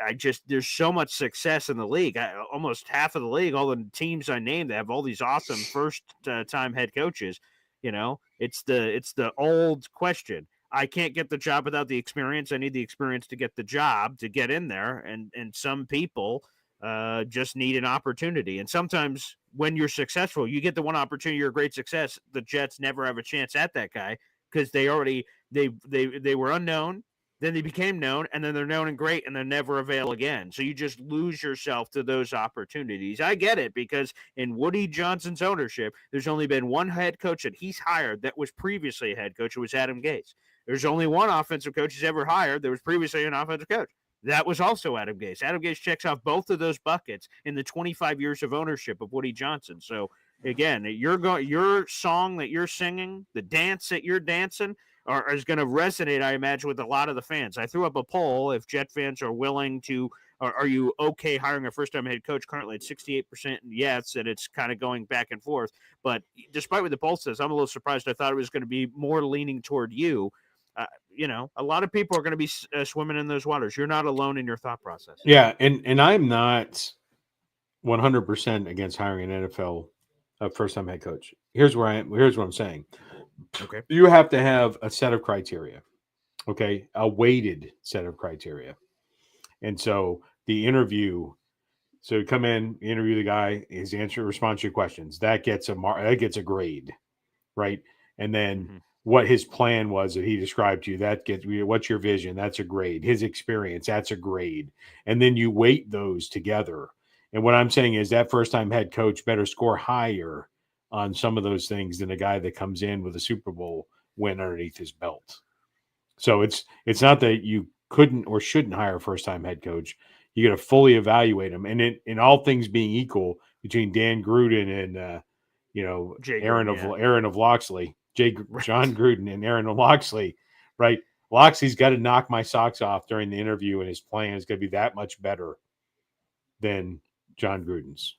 there's so much success in the league. Almost half of the league, all the teams I named, they have all these awesome first time head coaches. It's the old question. I can't get the job without the experience. I need the experience to get the job, to get in there. And some people just need an opportunity. And sometimes when you're successful, you get the one opportunity, you're a great success. The Jets never have a chance at that guy because they were unknown. Then they became known, and then they're known and great, and they're never available again. So you just lose yourself to those opportunities. I get it, because in Woody Johnson's ownership, there's only been one head coach that he's hired that was previously a head coach. It was Adam Gase. There's only one offensive coach he's ever hired that was previously an offensive coach. That was also Adam Gase. Adam Gase checks off both of those buckets in the 25 years of ownership of Woody Johnson. So, again, your song that you're singing, the dance that you're dancing, is going to resonate, I imagine, with a lot of the fans. I threw up a poll if Jet fans are willing to, or are you okay hiring a first-time head coach? Currently at 68% yes, and it's kind of going back and forth. But despite what the poll says, I'm a little surprised. I thought it was going to be more leaning toward you. a lot of people are going to be swimming in those waters. You're not alone in your thought process. Yeah, and I'm not 100% against hiring an NFL first-time head coach. Here's what I'm saying. Okay. You have to have a set of criteria, okay? A weighted set of criteria. And so the interview, so you come in, interview the guy, his response to your questions. That gets a grade, right? And then what his plan was that he described to you, that gets, what's your vision? That's a grade. His experience, that's a grade. And then you weight those together. And what I'm saying is that first-time head coach better score higher on some of those things than a guy that comes in with a Super Bowl win underneath his belt. So it's not that you couldn't or shouldn't hire a first-time head coach. You got to fully evaluate them. And in all things being equal, between Dan Gruden and Aaron of Locksley, John Gruden and Aaron of Locksley, right? Locksley's got to knock my socks off during the interview, and his plan is going to be that much better than John Gruden's.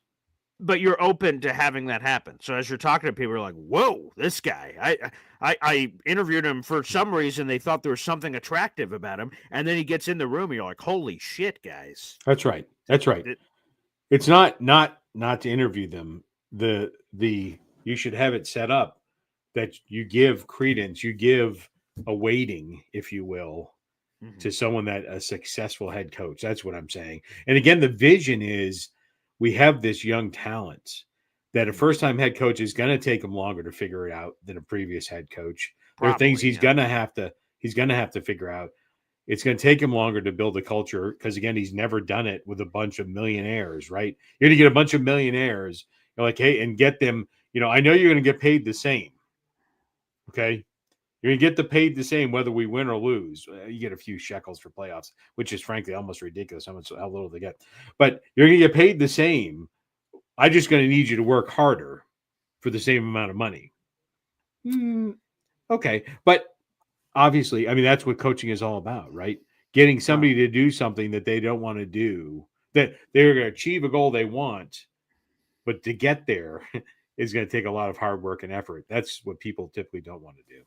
But you're open to having that happen. So as you're talking to people, you're like, whoa, this guy. I interviewed him for some reason. They thought there was something attractive about him. And then he gets in the room and you're like, holy shit, guys. That's right. It's not to interview them. You should have it set up that you give credence, you give a weighting, if you will, to someone that a successful head coach. That's what I'm saying. And again, the vision is we have this young talent that a first-time head coach is going to take him longer to figure it out than a previous head coach. There are things he's going to have to figure out. It's going to take him longer to build a culture because, again, he's never done it with a bunch of millionaires, right? You're going to get a bunch of millionaires, you're like, hey, and get them, I know you're going to get paid the same, okay? You're going to get paid the same whether we win or lose. You get a few shekels for playoffs, which is frankly almost ridiculous how little they get. But you're going to get paid the same. I'm just going to need you to work harder for the same amount of money. Okay. But obviously, that's what coaching is all about, right? Getting somebody to do something that they don't want to do, that they're going to achieve a goal they want, but to get there is going to take a lot of hard work and effort. That's what people typically don't want to do.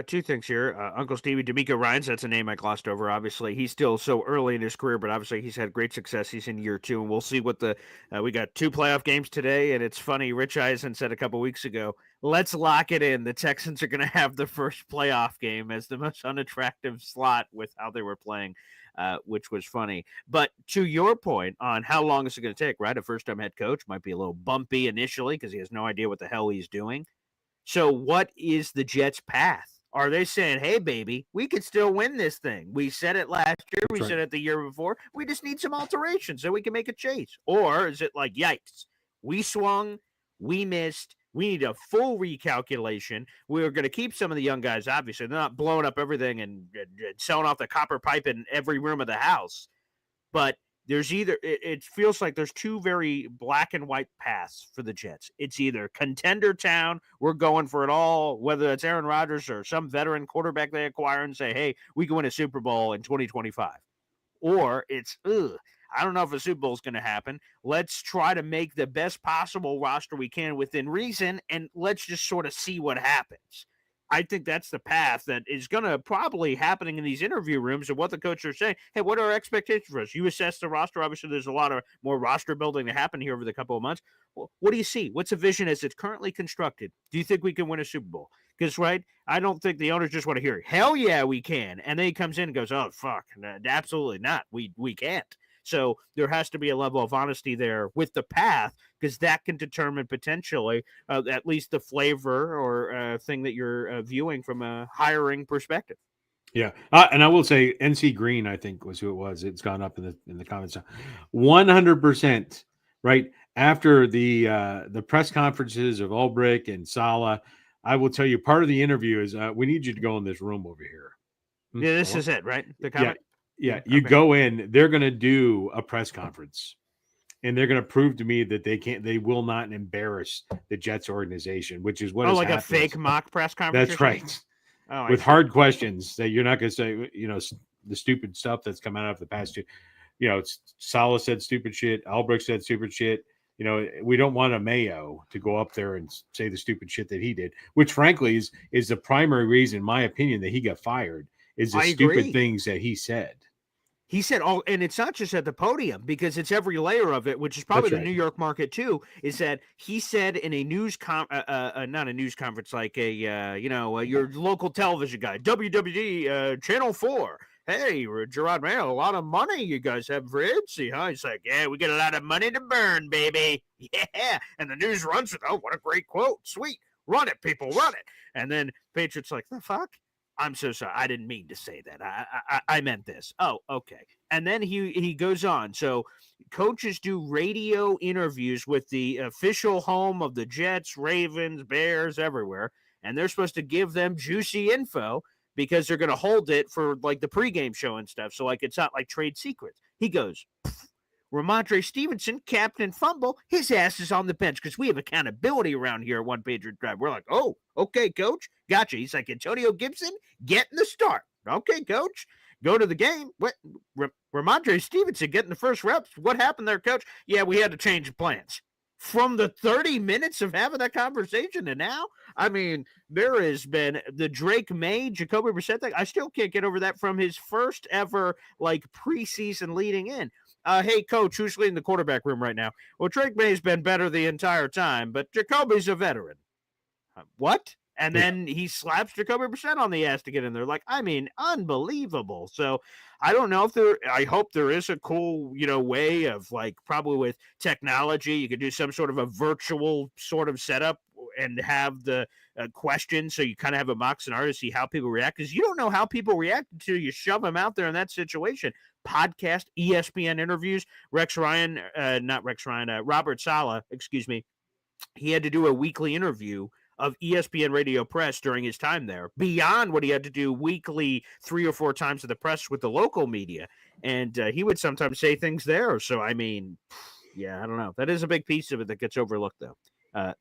Two things here. Uncle Stevie, D'Amico Ryans, that's a name I glossed over. Obviously, he's still so early in his career, but obviously he's had great success. He's in year 2, and we'll see what we got 2 playoff games today, and it's funny. Rich Eisen said a couple weeks ago, let's lock it in. The Texans are going to have the first playoff game as the most unattractive slot with how they were playing, which was funny. But to your point on how long is it going to take, right? A first-time head coach might be a little bumpy initially because he has no idea what the hell he's doing. So what is the Jets' path? Are they saying, hey, baby, we could still win this thing? We said it last year. We said it the year before. We just need some alterations so we can make a chase. Or is it like, yikes, we swung, we missed, we need a full recalculation. We're going to keep some of the young guys, obviously. They're not blowing up everything and selling off the copper pipe in every room of the house. But there's it feels like there's 2 very black and white paths for the Jets. It's either contender town, we're going for it all, whether it's Aaron Rodgers or some veteran quarterback they acquire and say, hey, we can win a Super Bowl in 2025. Or it's, I don't know if a Super Bowl is going to happen. Let's try to make the best possible roster we can within reason, and let's just sort of see what happens. I think that's the path that is going to probably happening in these interview rooms and what the coaches are saying. Hey, what are our expectations for us? You assess the roster. Obviously, there's a lot of more roster building to happen here over the couple of months. Well, what do you see? What's the vision as it's currently constructed? Do you think we can win a Super Bowl? Because, right, I don't think the owners just want to hear, hell yeah, we can. And then he comes in and goes, oh, fuck, absolutely not. We can't. So there has to be a level of honesty there with the path because that can determine potentially at least the flavor or thing that you're viewing from a hiring perspective. Yeah, and I will say NC Green, I think was who it was. It's gone up in the comments. 100%, right after the press conferences of Ulbrich and Saleh. I will tell you, part of the interview is we need you to go in this room over here. Yeah, this is it, right? The comment. Yeah, you go in, they're going to do a press conference and they're going to prove to me that they will not embarrass the Jets organization, which is what is like happening. A fake mock press conference. That's right. With hard questions that you're not going to say, the stupid stuff that's come out of the past 2. Saleh said stupid shit. Ulbrich said stupid shit. we don't want a Mayo to go up there and say the stupid shit that he did, which frankly is the primary reason, in my opinion, that he got fired, is the I stupid agree. things that he said. He said, "Oh, and it's not just at the podium because it's every layer of it, which is probably That's the right. New York market too." Is that he said in a not a news conference, like a your local television guy, WWD Channel 4. Hey, Gerard Mayo, a lot of money you guys have for Itsy, huh? He's like, yeah, we got a lot of money to burn, baby. Yeah, and the news runs with, oh, what a great quote, sweet, run it, people, run it. And then Patriots like, the fuck. I'm so sorry. I didn't mean to say that. I meant this. Oh, okay. And then he goes on. So coaches do radio interviews with the official home of the Jets, Ravens, Bears, everywhere, and they're supposed to give them juicy info because they're going to hold it for like the pregame show and stuff. So like it's not like trade secrets. He goes, Ramondre Stevenson, captain fumble, his ass is on the bench because we have accountability around here at One Patriot Drive. We're like, oh, okay, coach. Gotcha. He's like, Antonio Gibson, getting the start. Okay, coach. Go to the game. What? Ramondre Stevenson getting the first reps. What happened there, coach? Yeah, we had to change plans. From the 30 minutes of having that conversation to now, I mean, there has been the Drake May, Jacoby Brissett thing. I still can't get over that from his first ever like preseason leading in. Hey, coach, who's leading the quarterback room right now? Well, Drake May's been better the entire time, but Jacoby's a veteran. What? And then he slaps Jacoby Brissett on the ass to get in there. Like, I mean, unbelievable. So I don't know if I hope there is a cool, way of like probably with technology, you could do some sort of a virtual sort of setup and have the question. So you kind of have a mock scenario to see how people react because you don't know how people react until you shove them out there in that situation. Podcast, ESPN interviews, Robert Saleh, excuse me. He had to do a weekly interview of ESPN Radio Press during his time there, beyond what he had to do weekly 3 or 4 times to the press with the local media. And he would sometimes say things there. So, I mean, yeah, I don't know. That is a big piece of it that gets overlooked, though.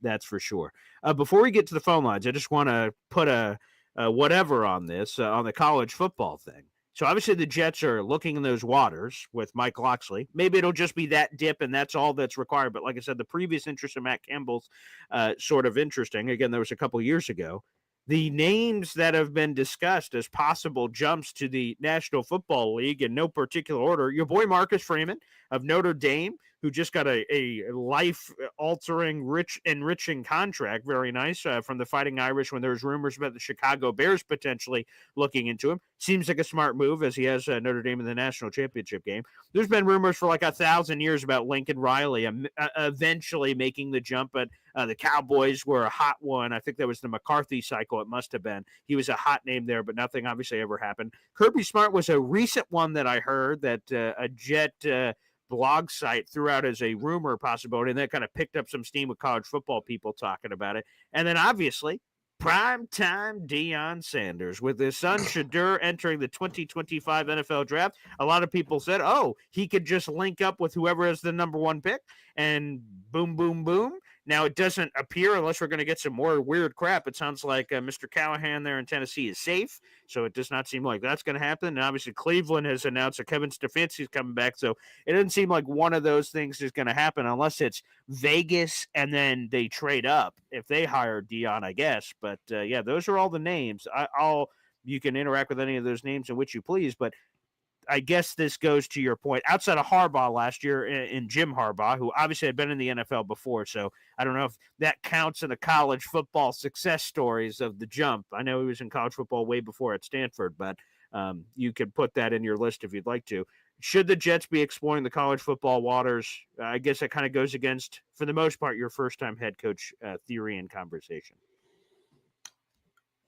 That's for sure. Before we get to the phone lines, I just want to put a whatever on this, on the college football thing. So obviously the Jets are looking in those waters with Mike Locksley. Maybe it'll just be that dip and that's all that's required. But like I said, the previous interest in Matt Campbell's sort of interesting. Again, there was a couple years ago. The names that have been discussed as possible jumps to the National Football League in no particular order. Your boy Marcus Freeman of Notre Dame, who just got a life-altering, enriching contract, very nice, from the Fighting Irish when there was rumors about the Chicago Bears potentially looking into him. Seems like a smart move as he has Notre Dame in the national championship game. There's been rumors for like 1,000 years about Lincoln Riley eventually making the jump, but the Cowboys were a hot one. I think that was the McCarthy cycle. It must have been. He was a hot name there, but nothing obviously ever happened. Kirby Smart was a recent one that I heard that a Jet blog site threw out as a rumor possibility, and that kind of picked up some steam with college football people talking about it. And then obviously primetime Deion Sanders with his son Shadur entering the 2025 NFL draft. A lot of people said, oh, he could just link up with whoever is the number 1 pick and boom, boom, boom. Now, it doesn't appear, unless we're going to get some more weird crap, it sounds like Mr. Callahan there in Tennessee is safe, so it does not seem like that's going to happen. And obviously, Cleveland has announced that Kevin Stefanski is coming back, so it doesn't seem like one of those things is going to happen unless it's Vegas and then they trade up if they hire Deion, I guess. But, yeah, those are all the names. You can interact with any of those names in which you please, but I guess this goes to your point. Outside of Harbaugh last year in Jim Harbaugh, who obviously had been in the NFL before, so I don't know if that counts in the college football success stories of the jump. I know he was in college football way before at Stanford, but you could put that in your list if you'd like to. Should the Jets be exploring the college football waters? I guess that kind of goes against, for the most part, your first-time head coach theory and conversation.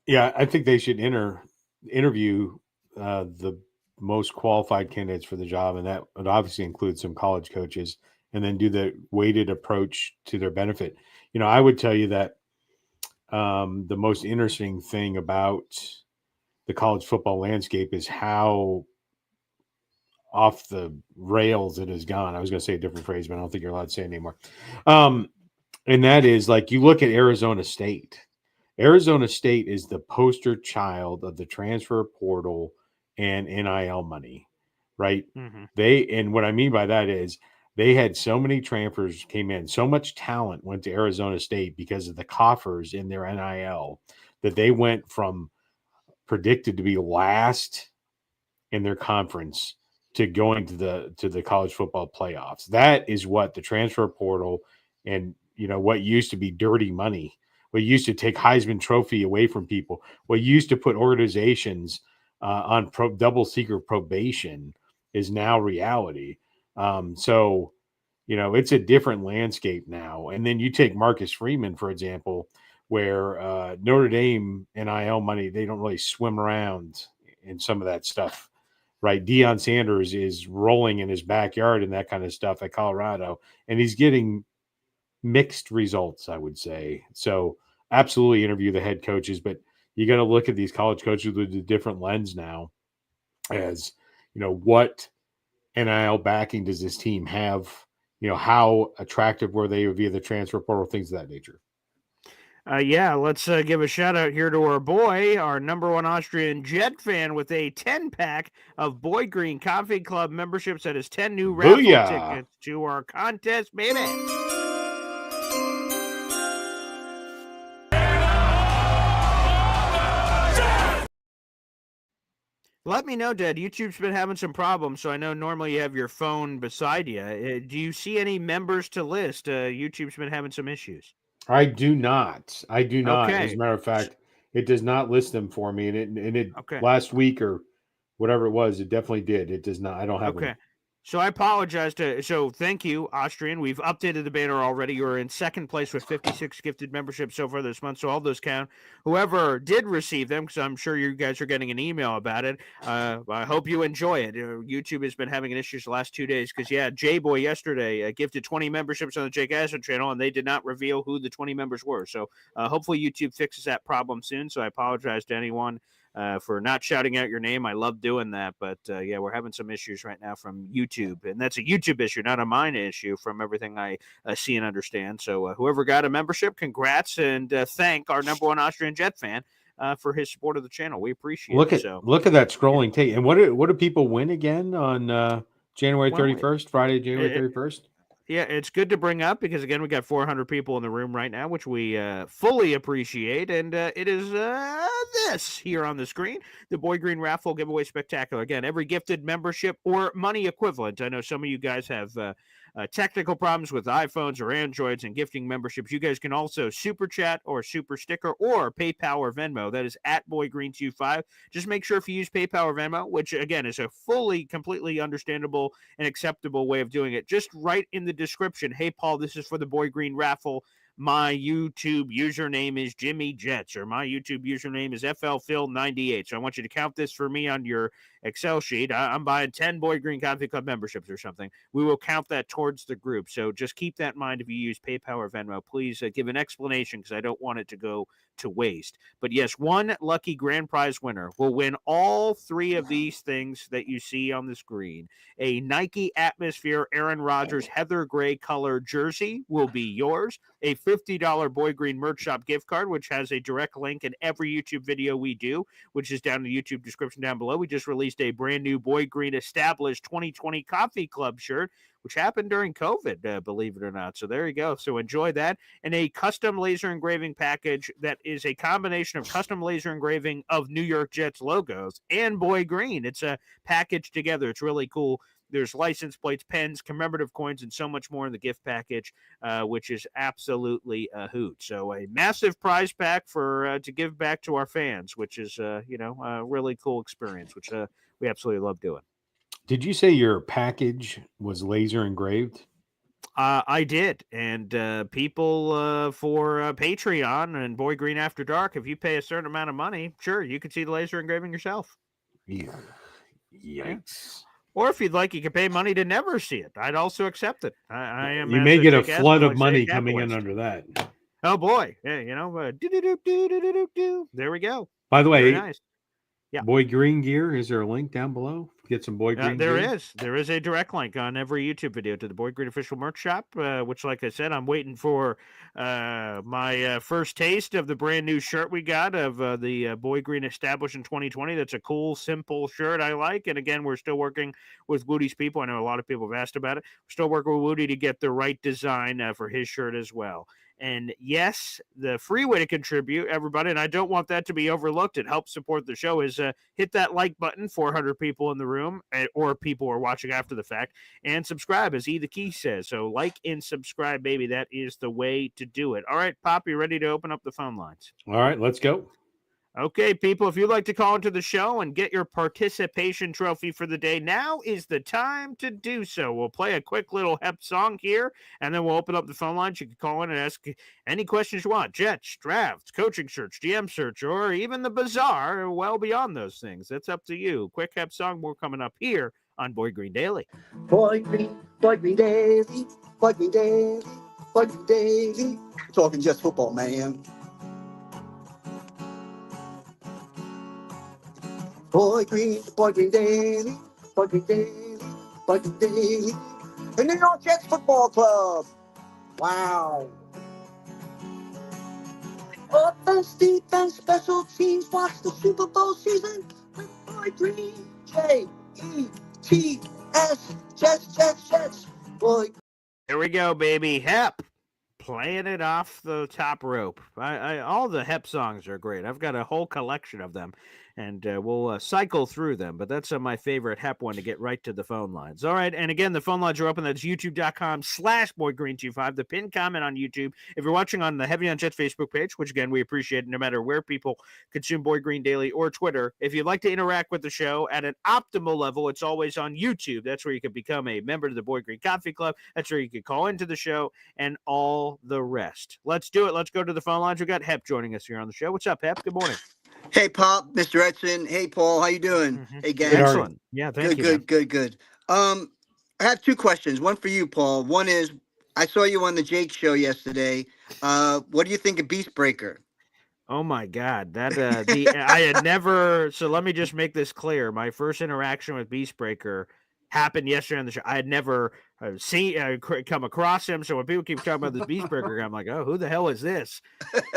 Yeah, I think they should interview the most qualified candidates for the job, and that would obviously include some college coaches, and then do the weighted approach to their benefit. I would tell you that the most interesting thing about the college football landscape is how off the rails it has gone. I was going to say a different phrase, but I don't think you're allowed to say it anymore. And that is, like, you look at Arizona State. Arizona State is the poster child of the transfer portal and NIL money, right? Mm-hmm. And what I mean by that is They had so many transfers came in, so much talent went to Arizona State because of the coffers in their NIL that they went from predicted to be last in their conference to going to the college football playoffs. That is what the transfer portal and what used to be dirty money, what used to take Heisman Trophy away from people, what used to put organizations on double secret probation is now reality. So it's a different landscape now. And then you take Marcus Freeman, for example, where Notre Dame NIL money, they don't really swim around in some of that stuff, right? Deion Sanders is rolling in his backyard and that kind of stuff at Colorado, and he's getting mixed results, I would say. So absolutely interview the head coaches, but you got to look at these college coaches with a different lens now as, what NIL backing does this team have? How attractive were they via the transfer portal, things of that nature. Let's give a shout out here to our boy, our number one Austrian Jet fan, with a 10-pack of Boy Green Coffee Club memberships. That is 10 new raffle tickets to our contest, baby. Let me know, Dad. YouTube's been having some problems, so I know normally you have your phone beside you. Do you see any members to list? YouTube's been having some issues. I do not. Okay. As a matter of fact, it does not list them for me. And it Okay. last week or whatever it was, it definitely did. It does not. I don't have them. So I apologize so thank you, Austrian. We've updated the banner already. You're in second place with 56 gifted memberships so far this month, so all those count. Whoever did receive them, because I'm sure you guys are getting an email about it, I hope you enjoy it. YouTube has been having issues the last 2 days because, J-Boy yesterday gifted 20 memberships on the Jake Asher channel, and they did not reveal who the 20 members were. So hopefully YouTube fixes that problem soon, so I apologize to anyone for not shouting out your name. I love doing that, but we're having some issues right now from YouTube, and that's a YouTube issue, not a mine issue from everything I see and understand. So whoever got a membership, congrats, and thank our number one Austrian Jet fan for his support of the channel. We appreciate it. Look at that scrolling tape. And what do people win again on January 31st, Friday, January 31st? Yeah, it's good to bring up because, again, we got 400 people in the room right now, which we fully appreciate. And it is this here on the screen, the Boy Green Raffle Giveaway Spectacular. Again, every gifted membership or money equivalent. I know some of you guys have technical problems with iPhones or Androids and gifting memberships. You guys can also super chat or super sticker or PayPal or Venmo. That is at BoyGreen25. Just make sure if you use PayPal or Venmo, which again is a fully, completely understandable and acceptable way of doing it, just write in the description, "Hey Paul, this is for the Boy Green Raffle. My YouTube username is Jimmy Jets," or "My YouTube username is FLPhil98. So I want you to count this for me on your Excel sheet. I'm buying 10 Boy Green Coffee Club memberships or something. We will count that towards the group. So just keep that in mind if you use PayPal or Venmo. Please give an explanation because I don't want it to go to waste. But yes, one lucky grand prize winner will win all three of these things that you see on the screen. A Nike Atmosphere Aaron Rodgers Heather Gray color jersey will be yours. A $50 Boy Green merch shop gift card, which has a direct link in every YouTube video we do, which is down in the YouTube description down below. We just released a brand new Boy Green Established 2020 Coffee Club shirt, which happened during COVID, believe it or not. So there you go. So enjoy that. And a custom laser engraving package that is a combination of custom laser engraving of New York Jets logos and Boy Green. It's a package together. It's really cool. There's license plates, pens, commemorative coins, and so much more in the gift package, which is absolutely a hoot. So a massive prize pack for to give back to our fans, which is a really cool experience, which we absolutely love doing. Did you say your package was laser engraved? I did, and people for Patreon and Boy Green After Dark, if you pay a certain amount of money, sure, you could see the laser engraving yourself. Yeah. Yikes. Yeah. Or if you'd like, you could pay money to never see it. I'd also accept it. I am. You may get a flood of money coming in under that. Oh boy, yeah, there we go. By the way, nice. Yeah. Boy Green gear. Is there a link down below? Get some Boy Green There gear. is. There is a direct link on every YouTube video to the Boy Green official merch shop, which, like I said, I'm waiting for my first taste of the brand new shirt we got of the Boy Green established in 2020. That's a cool, simple shirt I like. And again, we're still working with Woody's people. I know a lot of people have asked about it. We're still working with Woody to get the right design for his shirt as well. And yes, the free way to contribute, everybody, and I don't want that to be overlooked. It helps support the show. Is hit that like button, 400 people in the room, or people who are watching after the fact, and subscribe, as E the Key says. So like and subscribe, baby. That is the way to do it. All right, Pop, you ready to open up the phone lines? All right, let's go. Okay, people, if you'd like to call into the show and get your participation trophy for the day, now is the time to do so. We'll play a quick little HEP song here, and then we'll open up the phone lines. You can call in and ask any questions you want. Jets, drafts, coaching search, GM search, or even the bizarre, well beyond those things. That's up to you. Quick HEP song, more coming up here on Boy Green Daily. Boy Green Daily, Boy Green Daily, Boy Green Daily. Talking just football, man. Boy Green Daily, Boy Green Daily, Boy Green Daily. The New York Jets Football Club. Wow. Offense, defense, special teams. Watch the Super Bowl season with Boy Green. J-E-T-S. Jets. Boy. Here we go, baby. HEP. Playing it off the top rope. All the HEP songs are great. I've got a whole collection of them, and we'll cycle through them. But that's my favorite HEP one to get right to the phone lines. All right, and again, the phone lines are open. That's youtube.com/BoyGreen25. The pinned comment on YouTube. If you're watching on the Heavy on Jets Facebook page, which again we appreciate, no matter where people consume Boy Green Daily or Twitter, if you'd like to interact with the show at an optimal level, it's always on YouTube. That's where you can become a member of the Boy Green Coffee Club. That's where you can call into the show and all the rest. Let's do it. Let's go to the phone lines. We got HEP joining us here on the show. What's up, HEP? Good morning. Hey, Pop, Mr. Edson. Hey, Paul. How you doing? Mm-hmm. Hey, gang. Excellent. Yeah, thank you. Good. I have two questions. One for you, Paul. One is, I saw you on the Jake show yesterday. What do you think of Beast Breaker? Oh my God, that I had never. So let me just make this clear. My first interaction with Beastbreaker happened yesterday on the show. I had never come across him. So when people keep talking about this Beastbreaker, I'm like, oh, who the hell is this?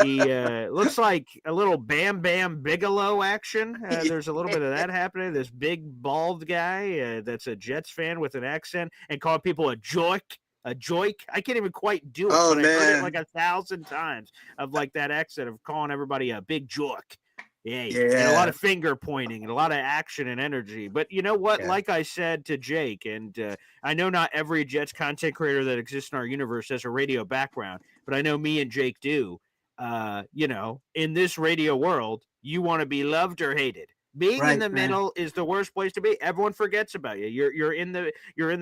He looks like a little Bam Bam Bigelow action. There's a little bit of that happening. This big bald guy that's a Jets fan with an accent and calling people a joik. A joik. I can't even quite do it, but I heard it like 1,000 times of like that accent of calling everybody a big joik. Yeah. And a lot of finger pointing and a lot of action and energy. But you know what? Yeah. Like I said to Jake, and I know not every Jets content creator that exists in our universe has a radio background, but I know me and Jake do. You know, in this radio world, you want to be loved or hated. Being in the middle is the worst place to be. Everyone forgets about you. You're in the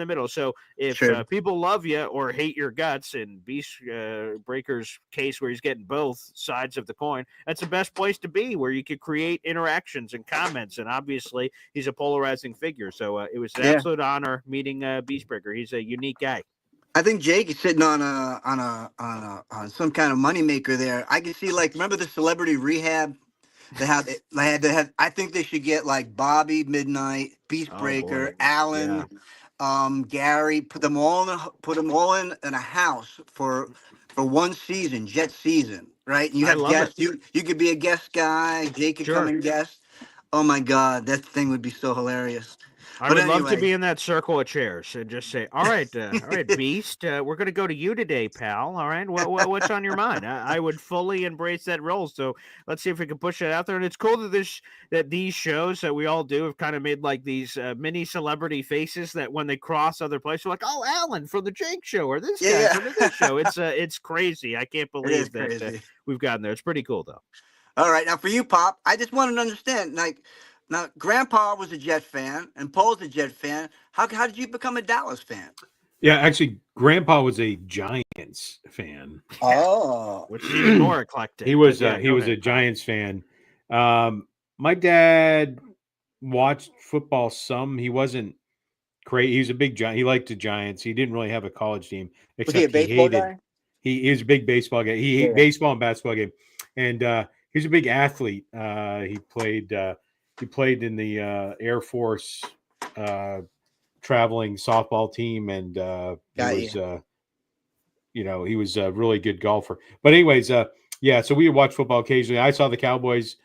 middle. So if people love you or hate your guts, in Beast Breaker's case where he's getting both sides of the coin, that's the best place to be, where you could create interactions and comments. And obviously, he's a polarizing figure. So it was an absolute honor meeting Beast Breaker. He's a unique guy. I think Jake is sitting on some kind of moneymaker there. I can see, like, remember the Celebrity Rehab? They had. I think they should get like Bobby Midnight, Beastbreaker, Allen, Gary. Put them all in a house for one season, Jet season, right? And you have guests. You could be a guest guy. Jake could come and guest. Oh my God, that thing would be so hilarious. I would love to be in that circle of chairs and just say, all right, Beast, we're going to go to you today, pal. All right. What's on your mind? I would fully embrace that role. So let's see if we can push that out there. And it's cool that these shows that we all do have kind of made like these mini celebrity faces that when they cross other places, we're like, oh, Alan from the Jake show or this guy from this show. It's crazy. I can't believe that we've gotten there. It's pretty cool, though. All right. Now, for you, Pop, I just wanted to understand, like, now, Grandpa was a Jet fan, and Paul's a Jet fan. How did you become a Dallas fan? Yeah, actually, Grandpa was a Giants fan. Oh, which is even more eclectic. He was a Giants fan. My dad watched football some. He wasn't crazy. He was a big Giant. He liked the Giants. He didn't really have a college team. Was he a baseball guy? He was a big baseball guy. He hated baseball and basketball game, and he was a big athlete. He played. he played in the Air Force traveling softball team, and he was a really good golfer. But anyways, so we watch football occasionally. I saw the Cowboys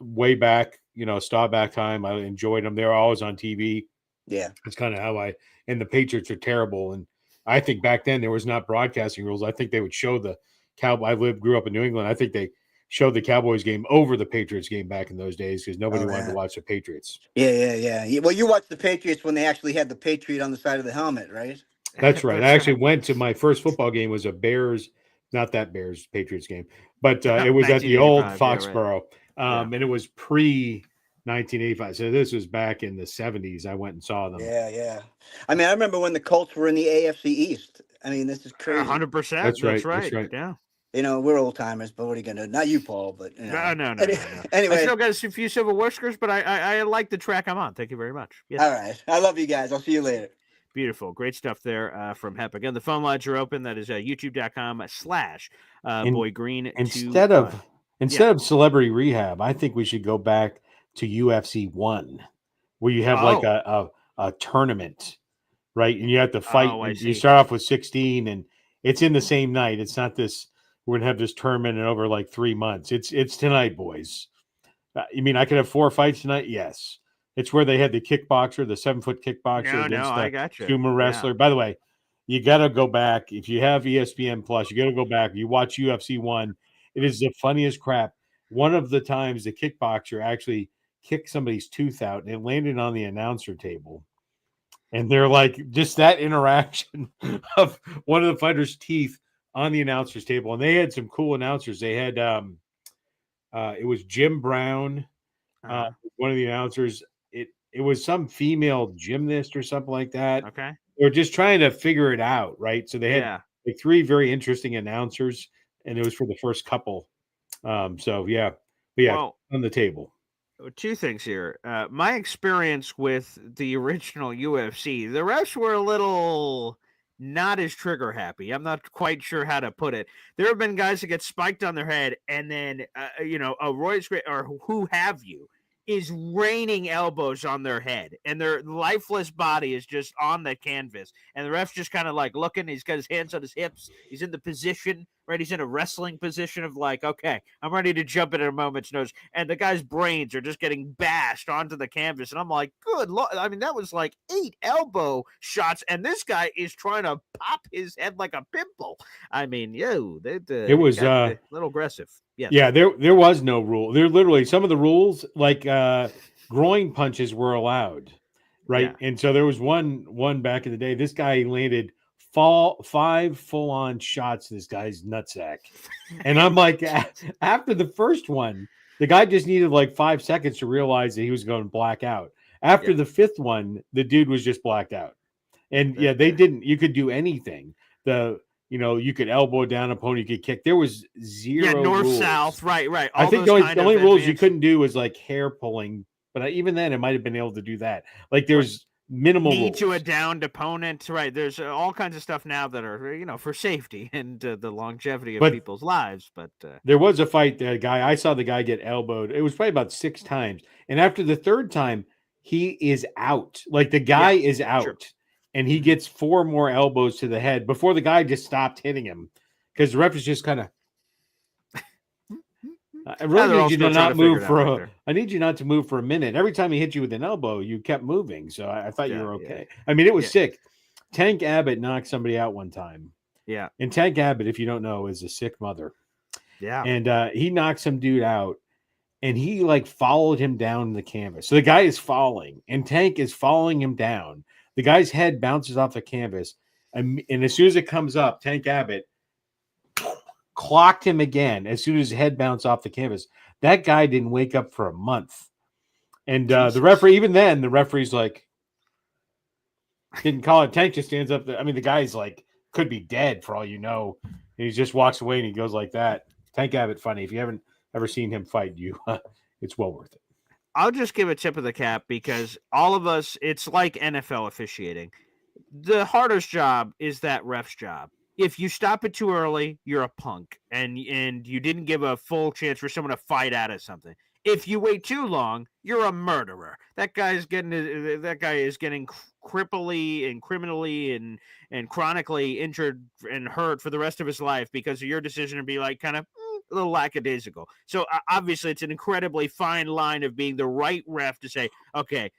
way back, Staubach time. I enjoyed them. They were always on TV. Yeah. That's kind of how and the Patriots are terrible. And I think back then there was not broadcasting rules. I think they would show the grew up in New England. I think they showed the Cowboys game over the Patriots game back in those days because nobody wanted to watch the Patriots. Yeah. Well, you watched the Patriots when they actually had the Patriot on the side of the helmet, right? That's right. I actually went to my first football game was a Bears, not that Bears Patriots game, but it was at the old Foxborough. And it was pre 1985. So this was back in the 70s. I went and saw them. Yeah. I mean, I remember when the Colts were in the AFC East. I mean, this is crazy. 100%. That's right. Yeah. We're old timers, but what are you gonna do? Not you, Paul, but No. Anyway, I still got a few silver whiskers, but I like the track I'm on. Thank you very much. Yes. All right. I love you guys. I'll see you later. Beautiful. Great stuff there from Hep. Again, the phone lines are open. That is youtube.com/boygreen. Instead of celebrity rehab, I think we should go back to UFC 1, where you have like a tournament, right? And you have to fight. You start off with 16, and it's in the same night. It's not this. We're gonna have this tournament in over like 3 months. It's tonight, boys. You mean I could have 4 fights tonight? Yes. It's where they had the kickboxer, the 7-foot kickboxer against the sumo wrestler. By the way, you got to go back. If you have ESPN Plus, you got to go back. You watch UFC 1. It is the funniest crap. One of the times the kickboxer actually kicked somebody's tooth out, and it landed on the announcer table. And they're like, just that interaction of one of the fighters' teeth on the announcer's table. And they had some cool announcers. They had it was Jim Brown, one of the announcers. It was some female gymnast or something like that. Okay. They were just trying to figure it out, right? So they had like 3 very interesting announcers, and it was for the first couple. But on the table. 2 things here. My experience with the original UFC, the refs were a little not as trigger happy. I'm not quite sure how to put it. There have been guys that get spiked on their head, and then a Royce or who have you is raining elbows on their head, and their lifeless body is just on the canvas, and the ref's just kind of like looking. He's got his hands on his hips. He's in the position, right? He's in a wrestling position of like, okay, I'm ready to jump in at a moment's notice, and the guy's brains are just getting bashed onto the canvas, and I'm like, good Lord. I mean, that was like 8 elbow shots, and this guy is trying to pop his head like a pimple. I mean, it was a little aggressive. Yes. Yeah, there was no rule. There literally some of the rules, like groin punches were allowed, right? Yeah. And so there was one back in the day. This guy landed 5 full-on shots to this guy's nutsack. And I'm like, after the first one, the guy just needed like 5 seconds to realize that he was going to black out. After the 5th one, the dude was just blacked out. And they didn't. You could do anything. You could elbow down opponent, you could kick. There was 0 north, rules. South, right. I think the only rules you couldn't do was like hair pulling, but even then, it might have been able to do that. Like there's minimal knee rules. to a downed opponent, right? There's all kinds of stuff now that are for safety and the longevity of people's lives. But there was a fight. I saw the guy get elbowed. It was probably about 6 times, and after the 3rd time, he is out. Like the guy is out. Sure. And he gets 4 more elbows to the head before the guy just stopped hitting him because the ref is just kind of. I really need you to not move I need you not to move for a minute. Every time he hit you with an elbow, you kept moving. So I thought you were okay. Yeah. I mean, it was sick. Tank Abbott knocked somebody out one time. Yeah. And Tank Abbott, if you don't know, is a sick mother. Yeah. And he knocked some dude out, and he like followed him down the canvas. So the guy is falling, and Tank is following him down. The guy's head bounces off the canvas, and as soon as it comes up, Tank Abbott clocked him again as soon as his head bounced off the canvas. That guy didn't wake up for a month. And the referee, even then, the referee's like, didn't call it. Tank just stands up there. I mean, the guy's like, could be dead for all you know. And he just walks away and he goes like that. Tank Abbott, funny. If you haven't ever seen him fight, it's well worth it. I'll just give a tip of the cap because all of us, it's like NFL officiating. The hardest job is that ref's job. If you stop it too early, you're a punk, and you didn't give a full chance for someone to fight out of something. If you wait too long, you're a murderer. That guy is getting cripply and criminally and chronically injured and hurt for the rest of his life because of your decision to be like kind of a little lackadaisical. So obviously, it's an incredibly fine line of being the right ref to say, okay,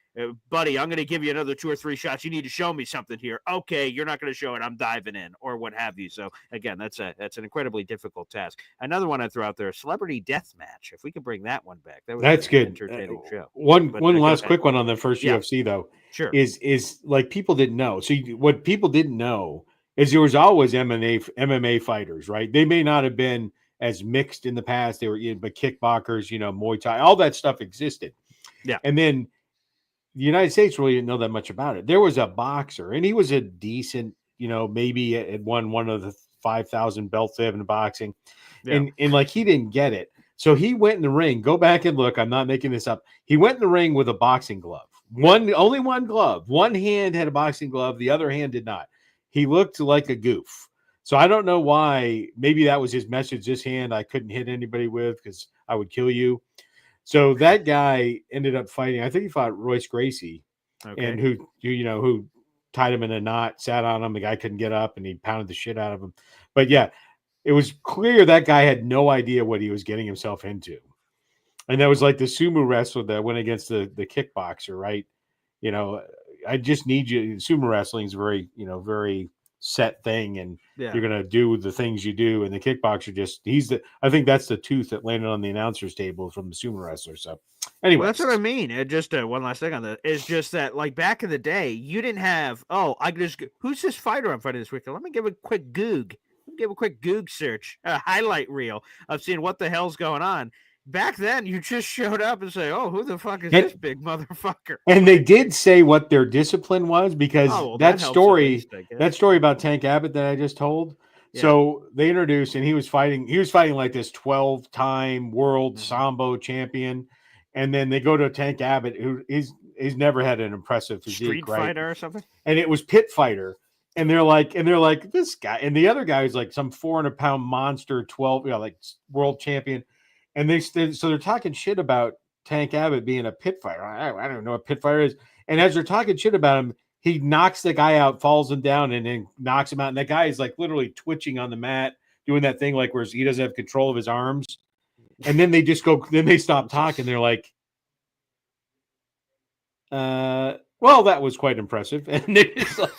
buddy, I'm going to give you another 2 or 3 shots. You need to show me something here. Okay, you're not going to show it. I'm diving in, or what have you. So again, that's an incredibly difficult task. Another one I throw out there: celebrity death match. If we could bring that one back, that would That's be an good. entertaining show. One But, last quick one on the first Yeah. UFC though. Sure. Is like people didn't know. So what people didn't know is there was always MMA fighters, right? They may not have been as mixed in the past. They were, but kickboxers, Muay Thai, all that stuff existed. Yeah. And then the United States really didn't know that much about it. There was a boxer, and he was a decent, maybe had won one of the 5,000 belts they have in boxing, and like he didn't get it. So he went in the ring. Go back and look. I'm not making this up. He went in the ring with a boxing glove. Only one glove. One hand had a boxing glove. The other hand did not. He looked like a goof. So I don't know why. Maybe that was his message. This hand I couldn't hit anybody with because I would kill you. So that guy ended up fighting. I think he fought Royce Gracie, and who tied him in a knot, sat on him. The guy couldn't get up, and he pounded the shit out of him. But yeah, it was clear that guy had no idea what he was getting himself into. And that was like the sumo wrestler that went against the kickboxer, right? I just need you. Sumo wrestling is very, very set thing, and you're gonna do the things you do. And the kickboxer I think that's the tooth that landed on the announcer's table from the sumo wrestler. So anyway, that's what I mean. It just one last thing on that is just that, like back in the day, you didn't have. Oh, who's this fighter I'm fighting this weekend? Let me give a quick Goog. Let me give a quick Goog search, a highlight reel of seeing what the hell's going on. Back then, you just showed up and say, "Oh, who the fuck is this big motherfucker?" And they did say what their discipline was because that story about Tank Abbott that I just told. Yeah. So they introduced, and he was fighting like this 12-time world Sambo champion, and then they go to Tank Abbott, who he's never had an impressive physique, street fighter or something, and it was pit fighter. And they're like, this guy, and the other guy is like some 400-pound monster, 12, like world champion. And they're talking shit about Tank Abbott being a pit fighter. I don't know what pit fighter is. And as they're talking shit about him, he knocks the guy out, falls him down, and then knocks him out. And that guy is like literally twitching on the mat, doing that thing like where he doesn't have control of his arms. And then they stop talking. They're like, well, that was quite impressive. And they're just like,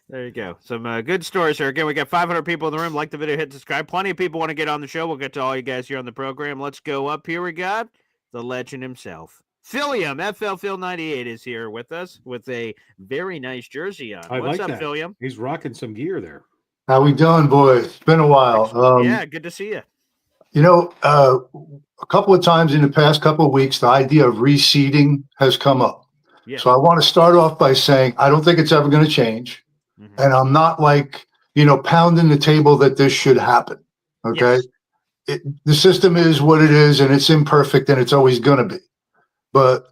there you go. Some good stories here. Again, we got 500 people in the room. Like the video, hit subscribe. Plenty of people want to get on the show. We'll get to all you guys here on the program. Let's go up. Here we got the legend himself. Philium, FL Phil 98 is here with us with a very nice jersey on. What's up, Philium? He's rocking some gear there. How we doing, boys? It's been a while. Yeah, good to see you. A couple of times in the past couple of weeks, the idea of reseeding has come up. Yeah. So I want to start off by saying I don't think it's ever going to change. Mm-hmm. And I'm not pounding the table that this should happen. Okay. Yes. The system is what it is, and it's imperfect, and it's always going to be. But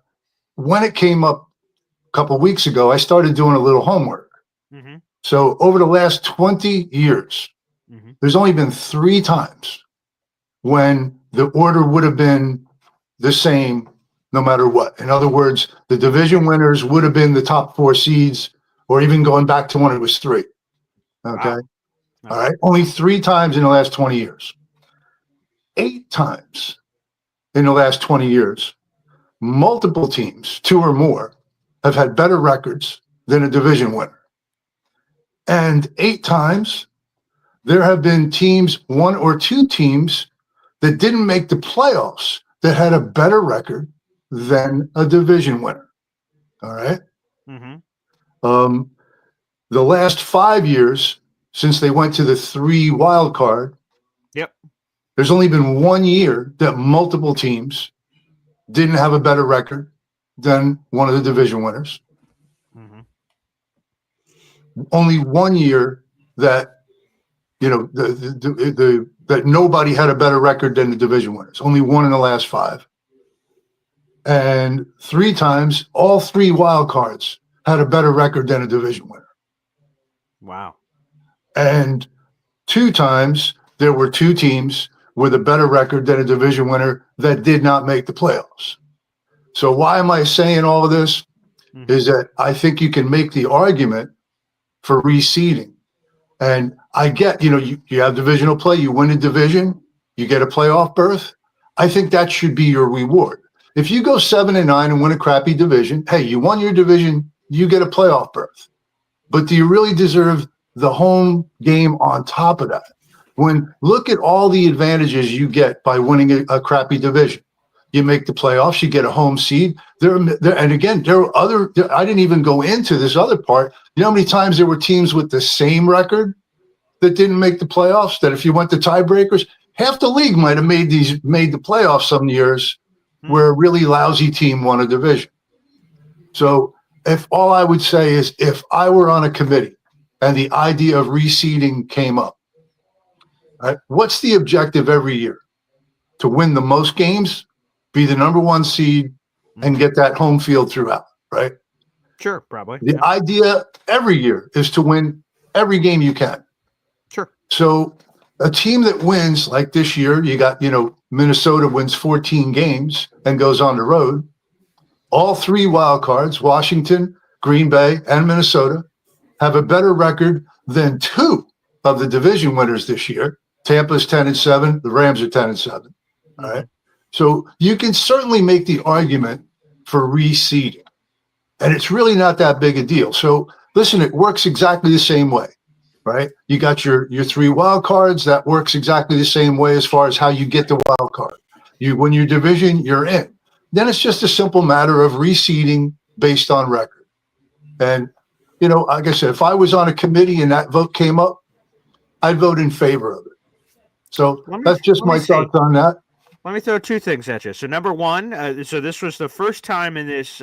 when it came up a couple of weeks ago, I started doing a little homework. Mm-hmm. So over the last 20 years, there's only been 3 times when the order would have been the same no matter what. In other words, the division winners would have been the top 4 seeds, or even going back to when it was 3. Okay. Wow. All right. Only 3 times in the last 20 years. 8 times in the last 20 years, multiple teams, 2 or more, have had better records than a division winner. And 8 times, there have been teams, 1 or 2 teams, that didn't make the playoffs that had a better record than a division winner. All right. Mm-hmm. The last 5 years since they went to the 3 wild card, there's only been 1 year that multiple teams didn't have a better record than one of the division winners. Mm-hmm. Only 1 year that that nobody had a better record than the division winners. Only 1 in the last 5. And 3 times, all 3 wild cards had a better record than a division winner. Wow. And 2 times, there were 2 teams with a better record than a division winner that did not make the playoffs. So why am I saying all of this? Is that I think you can make the argument for reseeding. And I get, you have divisional play, you win a division, you get a playoff berth. I think that should be your reward. If you go 7-9 and win a crappy division, hey, you won your division, you get a playoff berth. But do you really deserve the home game on top of that? Look at all the advantages you get by winning a crappy division. You make the playoffs, you get a home seed. And again, there are I didn't even go into this other part. You know how many times there were teams with the same record that didn't make the playoffs, that if you went to tiebreakers, half the league might have made the playoffs some years where a really lousy team won a division. So if all I would say is if I were on a committee and the idea of reseeding came up, right, what's the objective every year? To win the most games, be the number one seed, and get that home field throughout, right? Sure, probably. The idea every year is to win every game you can. Sure. So a team that wins, like this year, you got, Minnesota wins 14 games and goes on the road. All three wild cards, Washington, Green Bay, and Minnesota, have a better record than two of the division winners this year. Tampa's 10-7, the Rams are 10-7. All right. So you can certainly make the argument for reseeding, and it's really not that big a deal. So listen, it works exactly the same way, right? You got your three wild cards. That works exactly the same way as far as how you get the wild card. You win your division, you're in. Then it's just a simple matter of reseeding based on record. And, like I said, if I was on a committee and that vote came up, I'd vote in favor of it. So that's just my thoughts on that. Let me throw two things at you. So number one, so this was the first time in this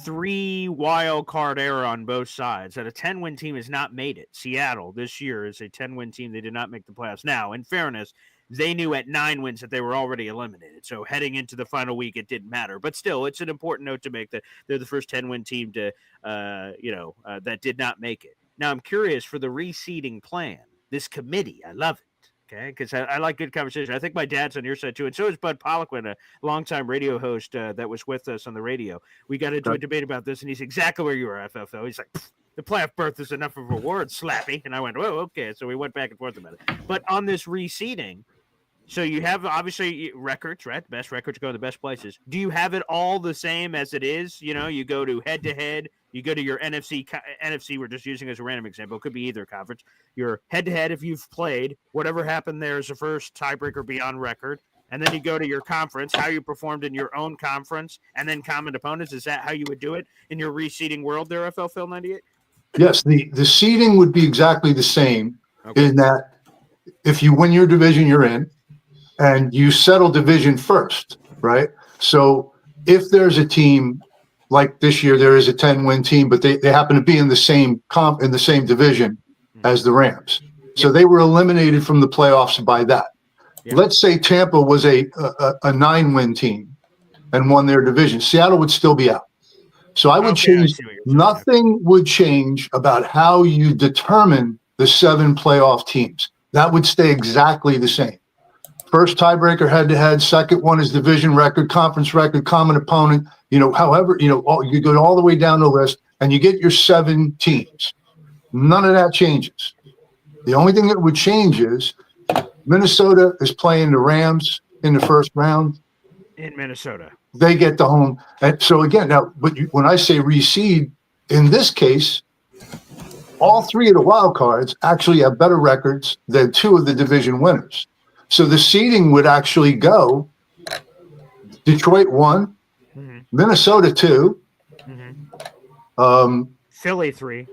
three wild card era on both sides that a 10-win team has not made it. Seattle this year is a 10-win team. They did not make the playoffs. Now, in fairness, they knew at 9 wins that they were already eliminated. So heading into the final week, it didn't matter. But still, it's an important note to make that they're the first 10-win team to, that did not make it. Now, I'm curious for the reseeding plan. This committee, I love it. Okay, because I like good conversation. I think my dad's on your side too, and so is Bud Poliquin, a longtime radio host that was with us on the radio. We got into a debate about this, and he's exactly where you are, FFO. He's like, the playoff berth is enough of a word, Slappy. And I went, oh, okay. So we went back and forth about it. But on this reseeding, so you have obviously records, right? The best records go to the best places. Do you have it all the same as it is? You go to head-to-head. You go to your NFC, we're just using as a random example. It could be either conference. Your head-to-head, if you've played, whatever happened there is the first tiebreaker beyond record. And then you go to your conference, how you performed in your own conference, and then common opponents. Is that how you would do it in your reseeding world there, FL Phil 98? Yes, the seeding would be exactly the same in that if you win your division, you're in, and you settle division first, right? So if there's a team like this year, there is a 10-win team, but they happen to be in the same division as the Rams. So they were eliminated from the playoffs by that. Yeah. Let's say Tampa was a 9-win team and won their division. Seattle would still be out. So I would change. Nothing would change about how you determine the 7 playoff teams. That would stay exactly the same. First tiebreaker head-to-head. Second one is division record, conference record, common opponent. However, you go all the way down the list and you get your 7 teams. None of that changes. The only thing that would change is Minnesota is playing the Rams in the first round. In Minnesota. They get the home. And so again, now, when I say reseed, in this case, all 3 of the wild cards actually have better records than 2 of the division winners. So the seeding would actually go Detroit 1, Minnesota 2, Philly 3,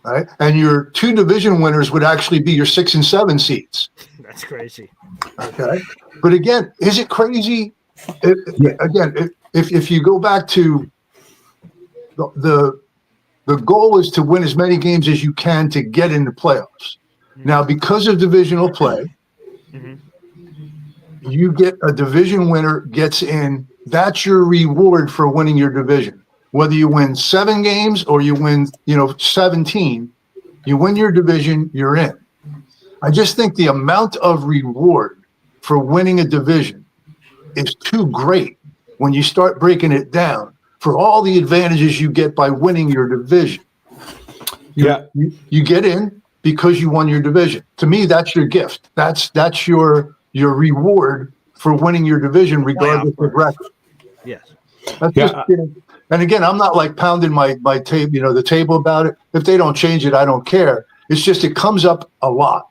right? And your 2 division winners would actually be your 6 and 7 seeds. That's crazy. Okay, but again, is it crazy? If you go back to the goal is to win as many games as you can to get in the playoffs. Now, because of divisional play, you get a division winner gets in. That's your reward for winning your division. Whether you win 7 games or you win, 17, you win your division, you're in. I just think the amount of reward for winning a division is too great when you start breaking it down for all the advantages you get by winning your division. You get in because you won your division. To me, that's your gift. That's your reward for winning your division, regardless of record. Yes. That's just, and again, I'm not like pounding my table, the table about it. If they don't change it, I don't care. It's just it comes up a lot.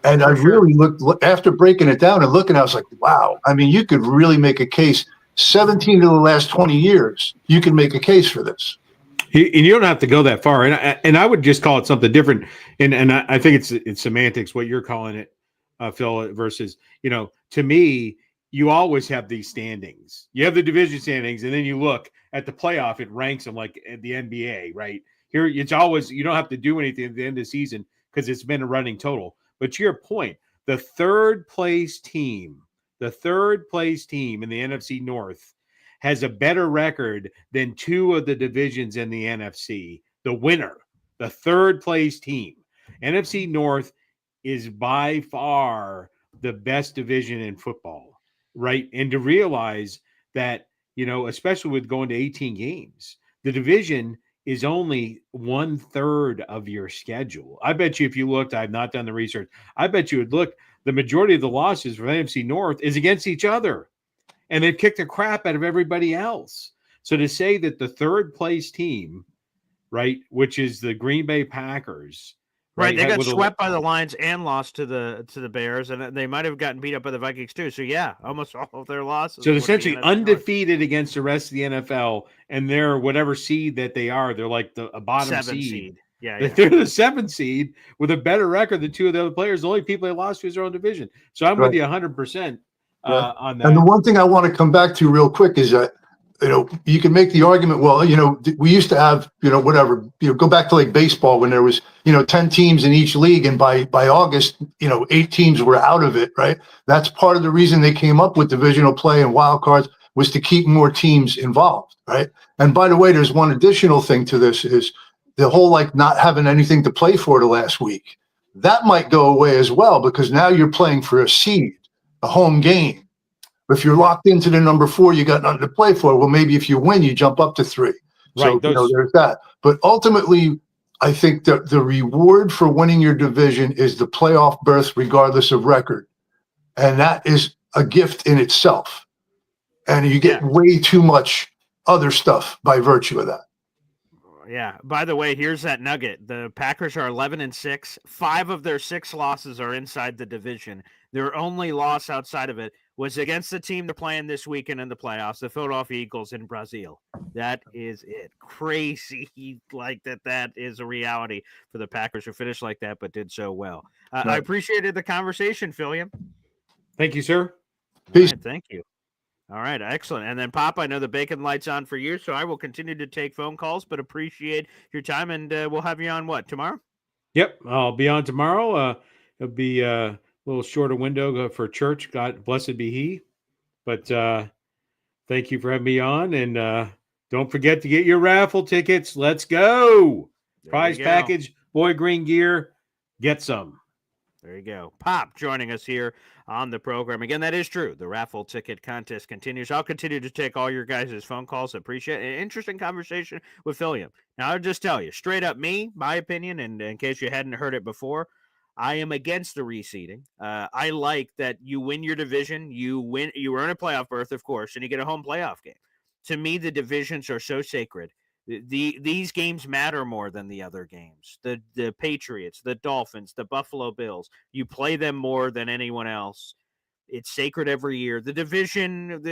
And I really looked after breaking it down and looking, I was like, wow. I mean, you could really make a case. 17 of the last 20 years, you can make a case for this. And you don't have to go that far. And I would just call it something different. And I think it's semantics, what you're calling it, Phil, versus, to me, you always have these standings. You have the division standings, and then you look at the playoff, it ranks them like at the NBA, right? Here, it's always, you don't have to do anything at the end of the season because it's been a running total. But to your point, the third place team in the NFC North has a better record than two of the divisions in the NFC. The winner, the third place team. NFC North is by far the best division in football, right? And to realize that, especially with going to 18 games, the division is only 1/3 of your schedule. I bet you if you looked, I've not done the research, I bet you would look, the majority of the losses for NFC North is against each other. And they've kicked the crap out of everybody else. So to say that the third place team, right, which is the Green Bay Packers, right, they got swept by the Lions and lost to the Bears, and they might have gotten beat up by the Vikings too. So yeah, almost all of their losses. So essentially undefeated against the rest of the NFL, and they're whatever seed that they are, they're like a bottom seed. Yeah, they're the 7th seed with a better record than two of the other players. The only people they lost to is their own division. So I'm with you 100%. On that. And the one thing I want to come back to real quick is that, you can make the argument, well, we used to have, whatever, go back to like baseball when there was, 10 teams in each league. And by August, 8 teams were out of it, right? That's part of the reason they came up with divisional play and wild cards, was to keep more teams involved, right? And by the way, there's one additional thing to this is the whole like not having anything to play for the last week. That might go away as well, because now you're playing for a seed, a home game. If you're locked into the number 4, you got nothing to play for. Well, maybe if you win, you jump up to 3. So, there's that. But ultimately, I think that the reward for winning your division is the playoff berth, regardless of record. And that is a gift in itself. And you get way too much other stuff by virtue of that. Yeah. By the way, here's that nugget. The Packers are 11-6. 5 of their 6 losses are inside the division. Their only loss outside of it was against the team they're playing this weekend in the playoffs, the Philadelphia Eagles in Brazil. That is it. Crazy like that is a reality for the Packers who finished like that but did so well. Right. I appreciated the conversation, Philium. Thank you, sir. Peace. Right, thank you. All right, excellent. And then, Pop, I know the bacon light's on for you, so I will continue to take phone calls, but appreciate your time, and we'll have you on, tomorrow? Yep, I'll be on tomorrow. It'll be a little shorter window for church. God blessed be he. But thank you for having me on, and don't forget to get your raffle tickets. Let's go. Prize package, boy green gear. Get some. There you go. Pop joining us here on the program. Again, that is true. The raffle ticket contest continues. I'll continue to take all your guys' phone calls. Appreciate it. An interesting conversation with Philium. Now, I'll just tell you, straight up my opinion, and in case you hadn't heard it before, I am against the reseeding. I like that you win your division, you earn a playoff berth, of course, and you get a home playoff game. To me, the divisions are so sacred. These games matter more than the other games. The Patriots, the Dolphins, the Buffalo Bills, you play them more than anyone else. It's sacred every year. The division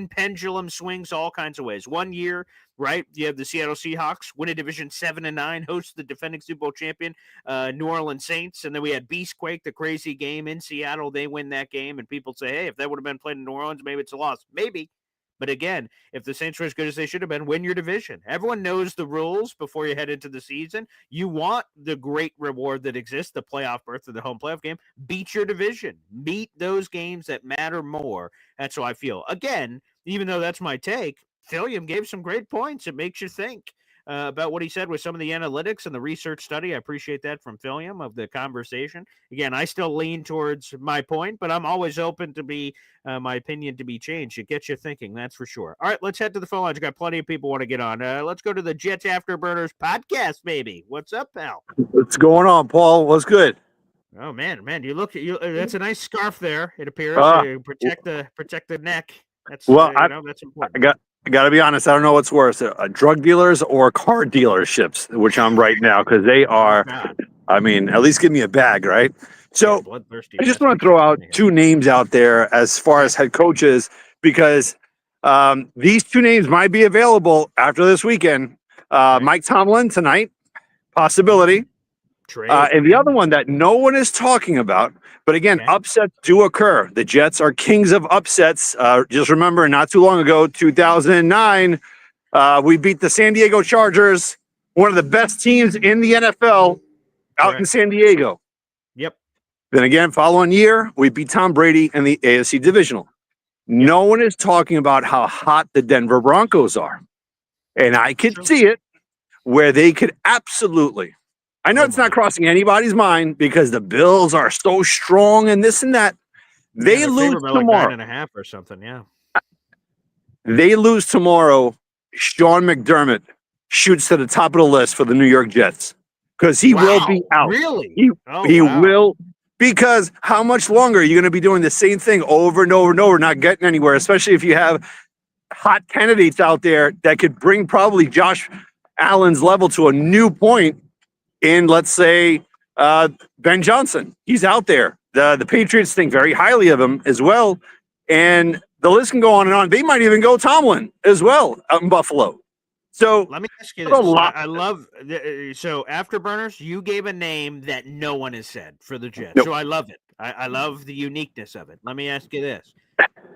pendulum swings all kinds of ways. One year, right, you have the Seattle Seahawks win a division 7-9, host the defending Super Bowl champion New Orleans Saints, and then we had Beastquake, the crazy game in Seattle. They win that game, and people say, hey, if that would have been played in New Orleans, maybe it's a loss. Maybe. But again, if the Saints were as good as they should have been, win your division. Everyone knows the rules before you head into the season. You want the great reward that exists, the playoff berth or the home playoff game. Beat your division. Beat those games that matter more. That's how I feel. Again, even though that's my take, Philium gave some great points. It makes you think. about what he said with some of the analytics and the research study. I appreciate that from Philium of the conversation. Again, I still lean towards my point, but I'm always open to be my opinion to be changed. It gets you thinking, that's for sure. All right, let's head to the phone lines. We've got plenty of people want to get on. Let's go to the Jets Afterburners podcast, baby. What's up, pal? What's going on, Paul? What's good? Oh man, you look. That's a nice scarf there. It appears protect the neck. That's that's important. I got to be honest. I don't know what's worse, drug dealers or car dealerships, which I'm right now, because they are. I mean, at least give me a bag, right? So I just want to throw out two names out there as far as head coaches, because these two names might be available after this weekend. Mike Tomlin tonight, possibility. And the other one that no one is talking about, but again, upsets do occur. The Jets are kings of upsets. Just remember, not too long ago, 2009, we beat the San Diego Chargers, one of the best teams in the NFL, out in San Diego. Yep. Then again, following year, we beat Tom Brady in the AFC Divisional. No one is talking about how hot the Denver Broncos are. And I could see it where they could absolutely. I know it's not crossing anybody's mind because the Bills are so strong and this and that. They lose tomorrow. Like 9.5 or something, yeah. They lose tomorrow. Sean McDermott shoots to the top of the list for the New York Jets because he will be out. Really? He will. Because how much longer are you going to be doing the same thing over and over and over, not getting anywhere, especially if you have hot candidates out there that could bring probably Josh Allen's level to a new point. In, let's say, Ben Johnson. He's out there. The Patriots think very highly of him as well. And the list can go on and on. They might even go Tomlin as well out in Buffalo. So let me ask you this. I love so Afterburners, you gave a name that no one has said for the Jets. Nope. So I love it. I love the uniqueness of it. Let me ask you this.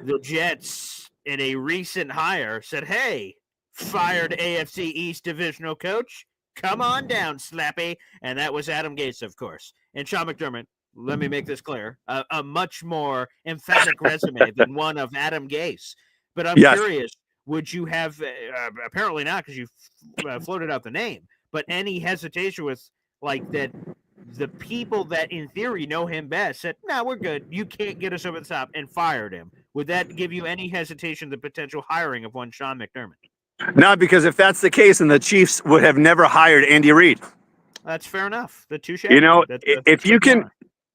The Jets, in a recent hire, said, hey, fired AFC East divisional coach. Come on down, Slappy. And that was Adam Gase, of course. And Sean McDermott, let me make this clear, a much more emphatic resume than one of Adam Gase. But I'm curious, would you have, apparently not because you floated out the name, but any hesitation with like that the people that in theory know him best said, no, we're good. You can't get us over the top and fired him. Would that give you any hesitation, the potential hiring of one Sean McDermott? No, because if that's the case, then the Chiefs would have never hired Andy Reid. That's fair enough. The touche. You know, if you can,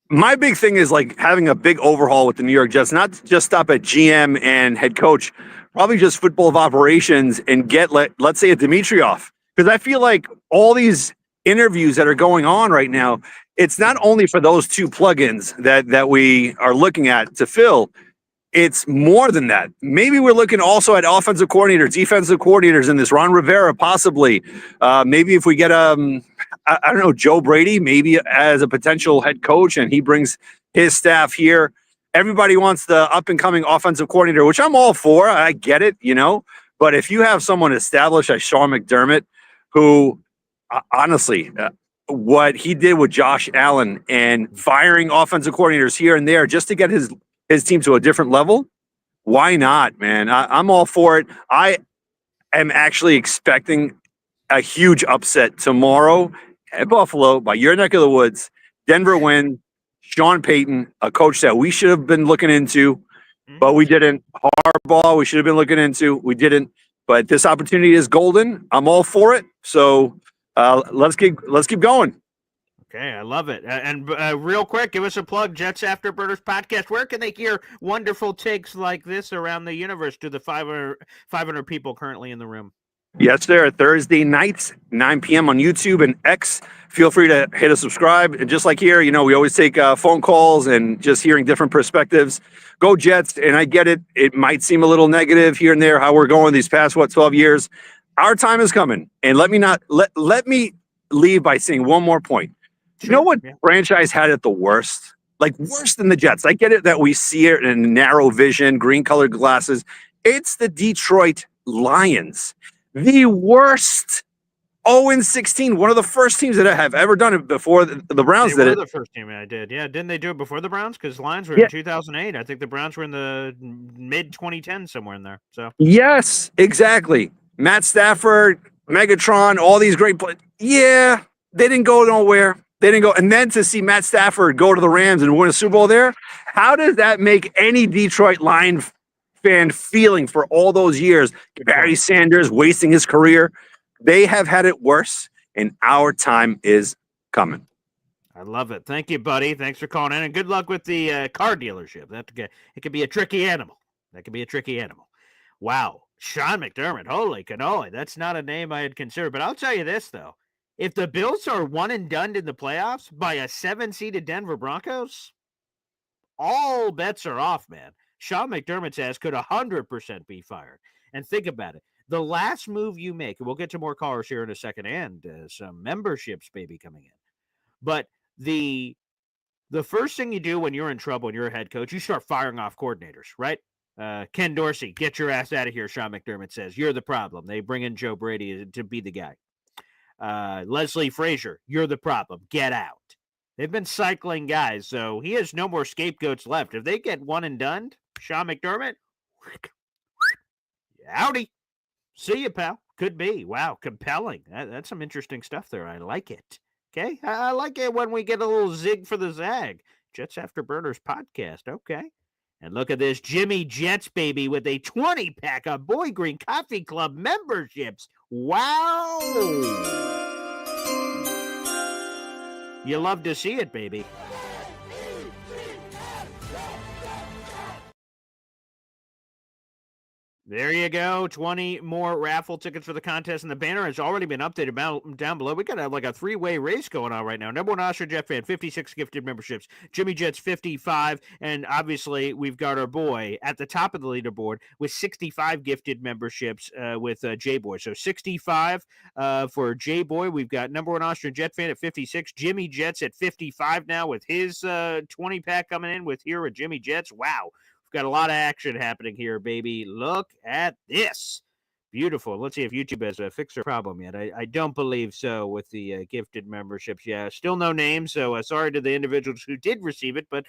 my big thing is like having a big overhaul with the New York Jets, not just stop at GM and head coach, probably just football of operations and get, let's say, a Dimitroff. Because I feel like all these interviews that are going on right now, it's not only for those two plugins that we are looking at to fill. It's more than that. Maybe we're looking also at offensive coordinators, defensive coordinators in this. Ron Rivera, possibly. Maybe if we get, I don't know, Joe Brady, maybe as a potential head coach, and he brings his staff here. Everybody wants the up-and-coming offensive coordinator, which I'm all for. I get it, you know. But if you have someone established as Sean McDermott, who, honestly, what he did with Josh Allen and firing offensive coordinators here and there just to get his team to a different level, why not, man? I'm all for it. I am actually expecting a huge upset tomorrow at Buffalo by your neck of the woods. Denver win. Sean Payton, a coach that we should have been looking into, but we didn't. Harbaugh, we should have been looking into. We didn't. But this opportunity is golden. I'm all for it. So let's keep going. Okay, I love it. And real quick, give us a plug, Jets Afterburners podcast. Where can they hear wonderful takes like this around the universe to the 500 people currently in the room? Yes, sir. Thursday nights, 9 p.m. on YouTube and X. Feel free to hit a subscribe. And just like here, you know, we always take phone calls and just hearing different perspectives. Go Jets. And I get it. It might seem a little negative here and there, how we're going these past, 12 years. Our time is coming. And let me leave by saying one more point. You know what franchise had it the worst? Like worse than the Jets. I get it that we see it in narrow vision, green colored glasses. It's the Detroit Lions. The worst 0-16. One of the first teams that have ever done it before the Browns did it. They were the first team I did. Yeah, didn't they do it before the Browns? Because Lions were in 2008. I think the Browns were in the mid 2010s somewhere in there. So yes, exactly. Matt Stafford Megatron, all these great players. Yeah, they didn't go nowhere. They didn't go. And then to see Matt Stafford go to the Rams and win a Super Bowl there, how does that make any Detroit Lion fan feeling for all those years? Barry Sanders wasting his career. They have had it worse, and our time is coming. I love it. Thank you, buddy. Thanks for calling in, and good luck with the car dealership. It could be a tricky animal. That could be a tricky animal. Wow. Sean McDermott. Holy cannoli. That's not a name I had considered. But I'll tell you this, though. If the Bills are one and done in the playoffs by a 7-seeded Denver Broncos, all bets are off, man. Sean McDermott's ass could 100% be fired. And think about it. The last move you make, and we'll get to more callers here in a second, and some memberships maybe coming in. But the first thing you do when you're in trouble and you're a head coach, you start firing off coordinators, right? Ken Dorsey, get your ass out of here, Sean McDermott says. You're the problem. They bring in Joe Brady to be the guy. Leslie Frazier, you're the problem. Get out. They've been cycling guys, so he has no more scapegoats left. If they get one and done, Sean McDermott, howdy. See you, pal. Could be. Wow, compelling. That's some interesting stuff there. I like it. Okay, I like it when we get a little zig for the zag. Jets Afterburners podcast. Okay. And look at this. Jimmy Jets, baby, with a 20-pack of Boy Green Coffee Club memberships. Wow. You love to see it, baby. There you go. 20 more raffle tickets for the contest, and the banner has already been updated down below. We got like a three-way race going on right now. Number one Ostrich Jet fan, 56 gifted memberships. Jimmy Jets, 55. And obviously, we've got our boy at the top of the leaderboard with 65 gifted memberships with J-Boy. So 65 for J-Boy. We've got number one Ostrich Jet fan at 56. Jimmy Jets at 55 now with his 20-pack coming in with Jimmy Jets. Wow. We've got a lot of action happening here, baby. Look at this. Beautiful. Let's see if YouTube has fixed their problem yet. I don't believe so with the gifted memberships. Yeah, still no names, so sorry to the individuals who did receive it, but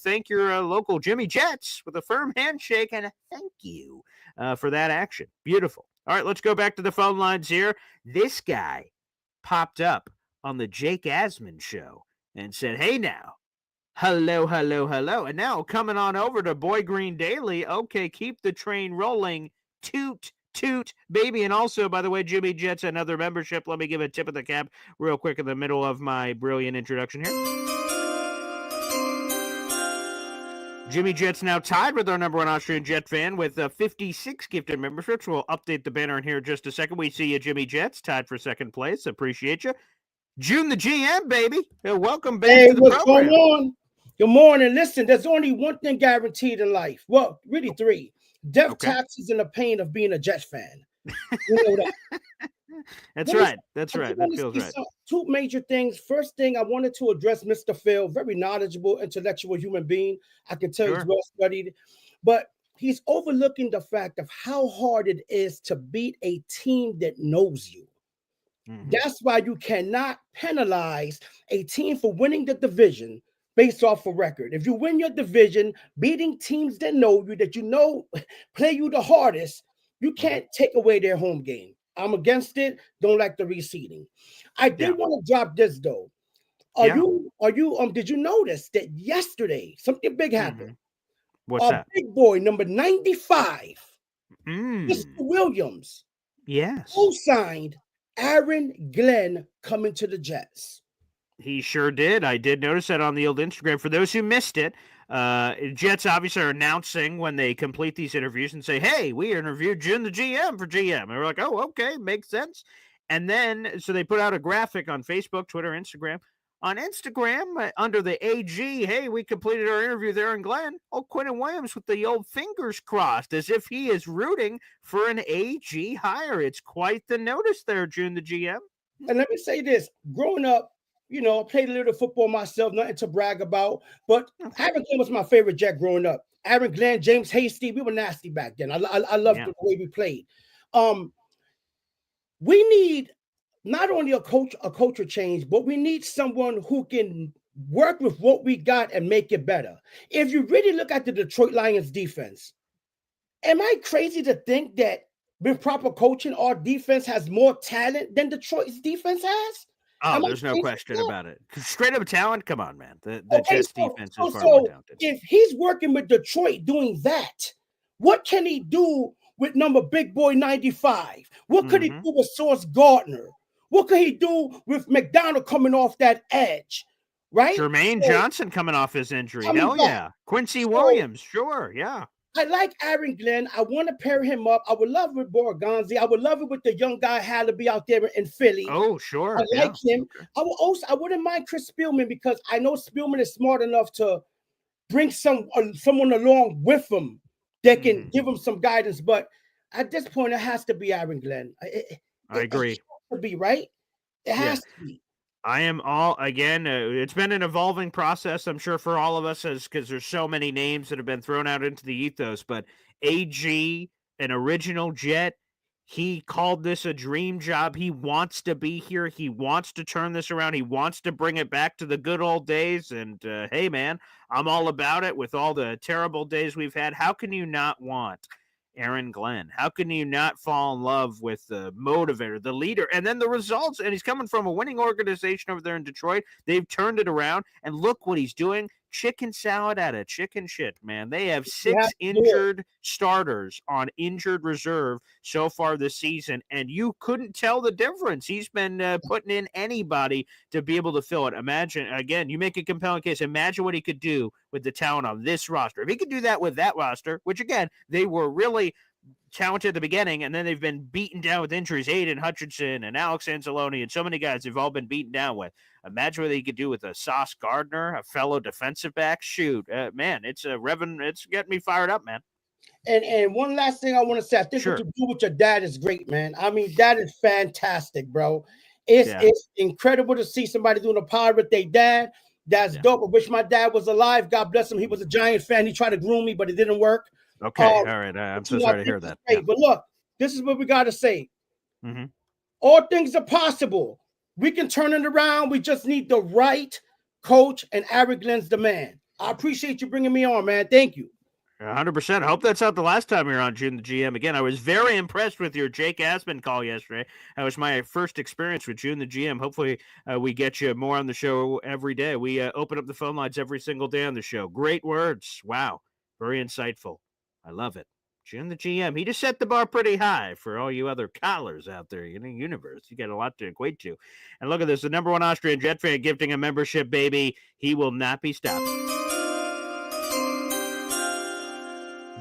thank your local Jimmy Jets with a firm handshake, and thank you for that action. Beautiful. All right, let's go back to the phone lines here. This guy popped up on the Jake Asman show and said, hey now. Hello, hello, hello. And now coming on over to Boy Green Daily. Okay, keep the train rolling. Toot, toot, baby. And also, by the way, Jimmy Jets, another membership. Let me give a tip of the cap real quick in the middle of my brilliant introduction here. Jimmy Jets now tied with our number one Austrian Jet fan with 56 gifted memberships. We'll update the banner in here in just a second. We see you, Jimmy Jets, tied for second place. Appreciate you. June the GM, baby. Welcome back to the what's program. Going on? Good morning. Listen, there's only one thing guaranteed in life. Well, really three. Death, taxes, and the pain of being a Jets fan. You know that. That's right. That's right. That feels right. Two major things. First thing, I wanted to address Mr. Phil, very knowledgeable, intellectual human being. I can tell he's well studied, but he's overlooking the fact of how hard it is to beat a team that knows you. Mm-hmm. That's why you cannot penalize a team for winning the division based off a record. If you win your division, beating teams that know you, that you know play you the hardest, you can't take away their home game. I'm against it. Don't like the receding. I did want to drop this though. Did you notice that yesterday something big happened? What's that? Big boy number 95, Mr. Williams, who signed Aaron Glenn coming to the Jets. He sure did. I did notice that on the old Instagram. For those who missed it, Jets obviously are announcing when they complete these interviews and say, hey, we interviewed June the GM for GM. And we're like, oh, okay, makes sense. And then, so they put out a graphic on Facebook, Twitter, Instagram. On Instagram, under the AG, hey, we completed our interview there in Glenn. Oh, Quentin Williams with the old fingers crossed, as if he is rooting for an AG hire. It's quite the notice there, June the GM. And let me say this. Growing up, you know, I played a little football myself, nothing to brag about, but Aaron Glenn was my favorite Jet growing up. Aaron Glenn, James Hasty, we were nasty back then. I loved the way we played. We need not only a culture change, but we need someone who can work with what we got and make it better. If you really look at the Detroit Lions defense, am I crazy to think that with proper coaching, our defense has more talent than Detroit's defense has? Oh, there's no question about it. Straight up talent, come on, man. The Jets defense is far more talented. If he's working with Detroit doing that, what can he do with number Big Boy 95? What could he do with Sauce Gardner? What could he do with McDonald coming off that edge? Right? Jermaine Johnson coming off his injury. Hell yeah. Quincy Williams, sure, yeah. I like Aaron Glenn. I want to pair him up. I would love it with Borgonzi. I would love it with the young guy Hallaby out there in Philly. Oh, sure. I like him. Okay. I wouldn't mind Chris Spielman because I know Spielman is smart enough to bring someone along with him that can give him some guidance. But at this point, it has to be Aaron Glenn. I agree. It has to be, right? It has to be. I am all, again, it's been an evolving process, I'm sure, for all of us, because there's so many names that have been thrown out into the ethos, but AG, an original Jet, he called this a dream job. He wants to be here. He wants to turn this around. He wants to bring it back to the good old days, and hey, man, I'm all about it with all the terrible days we've had. How can you not want Aaron Glenn? How can you not fall in love with the motivator, the leader, and then the results? And he's coming from a winning organization over there in Detroit. They've turned it around, and look what he's doing. Chicken salad out of chicken shit, man. They have 6 injured starters on injured reserve so far this season, and you couldn't tell the difference. He's been putting in anybody to be able to fill it. Imagine, again, you make a compelling case. Imagine what he could do with the talent on this roster. If he could do that with that roster, which, again, they were really talented at the beginning, and then they've been beaten down with injuries. Aiden Hutchinson and Alex Anzalone and so many guys they've all been beaten down with. Imagine what they could do with a Sauce Gardner, a fellow defensive back. Shoot, man, it's getting me fired up, man. And one last thing I want to say, I think what you do with your dad is great, man. I mean, that is fantastic, bro. It's incredible to see somebody doing a pod with their dad. That's dope. I wish my dad was alive. God bless him. He was a Giant fan. He tried to groom me, but it didn't work. Okay, all right. I'm so sorry to hear that. Yeah. But look, this is what we got to say. All things are possible. We can turn it around. We just need the right coach, and Aaron Glenn's the man. I appreciate you bringing me on, man. Thank you. 100%. I hope that's not the last time you're on June the GM. Again, I was very impressed with your Jake Asman call yesterday. That was my first experience with June the GM. Hopefully, we get you more on the show every day. We open up the phone lines every single day on the show. Great words. Wow. Very insightful. I love it. June the GM. He just set the bar pretty high for all you other callers out there in the universe. You got a lot to equate to. And look at this. The number one Austrian Jet fan gifting a membership, baby. He will not be stopped.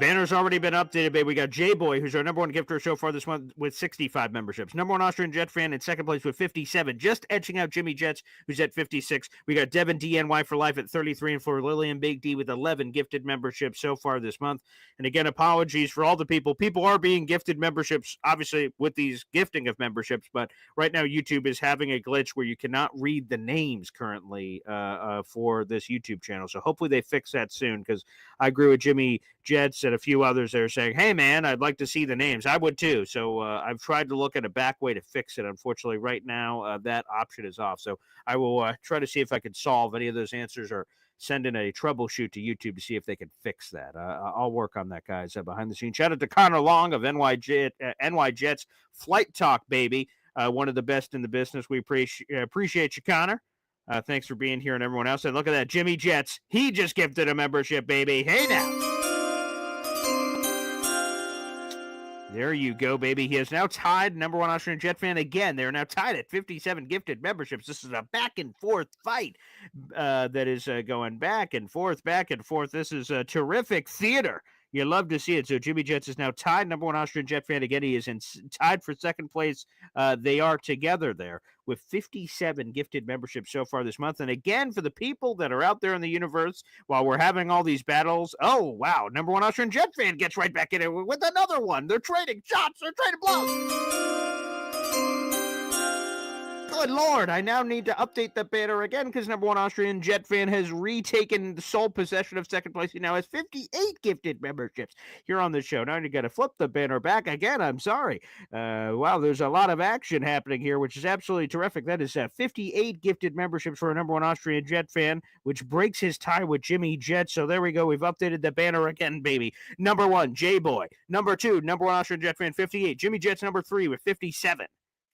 Banner's already been updated, baby. We got J-Boy, who's our number one gifter so far this month with 65 memberships. Number one Austrian Jet fan in second place with 57, just edging out Jimmy Jets, who's at 56. We got Devin DNY for life at 33, and for Lillian Big D with 11 gifted memberships so far this month. And again, apologies for all the people. People are being gifted memberships, obviously, with these gifting of memberships, but right now YouTube is having a glitch where you cannot read the names currently for this YouTube channel. So hopefully they fix that soon, because I agree with Jimmy Jets and a few others that are saying, hey, man, I'd like to see the names. I would too. So I've tried to look at a back way to fix it. Unfortunately, right now, that option is off. So I will try to see if I can solve any of those answers or send in a troubleshoot to YouTube to see if they can fix that. I'll work on that, guys, behind the scenes. Shout out to Connor Long of NY Jets Flight Talk, baby. One of the best in the business. We appreciate you, Connor. Thanks for being here, and everyone else. And look at that, Jimmy Jets. He just gifted a membership, baby. Hey, now. There you go, baby. He is now tied, number one Austrian Jet fan again. They're now tied at 57 gifted memberships. This is a back-and-forth fight that is going back and forth, back and forth. This is a terrific theater. You love to see it. So Jimmy Jets is now tied, number one Austrian Jet fan again. He is tied for second place. They are together there with 57 gifted memberships so far this month. And again, for the people that are out there in the universe, while we're having all these battles, oh, wow, number one Austrian Jet fan gets right back in it with another one. They're trading shots. They're trading blows. Good Lord, I now need to update the banner again because number one Austrian Jet fan has retaken the sole possession of second place. He now has 58 gifted memberships here on the show. Now you got to flip the banner back again. I'm sorry. Wow, there's a lot of action happening here, which is absolutely terrific. That is 58 gifted memberships for a number one Austrian Jet fan, which breaks his tie with Jimmy Jet. So there we go. We've updated the banner again, baby. Number one, J-Boy. Number two, number one Austrian Jet fan, 58. Jimmy Jet's number three with 57.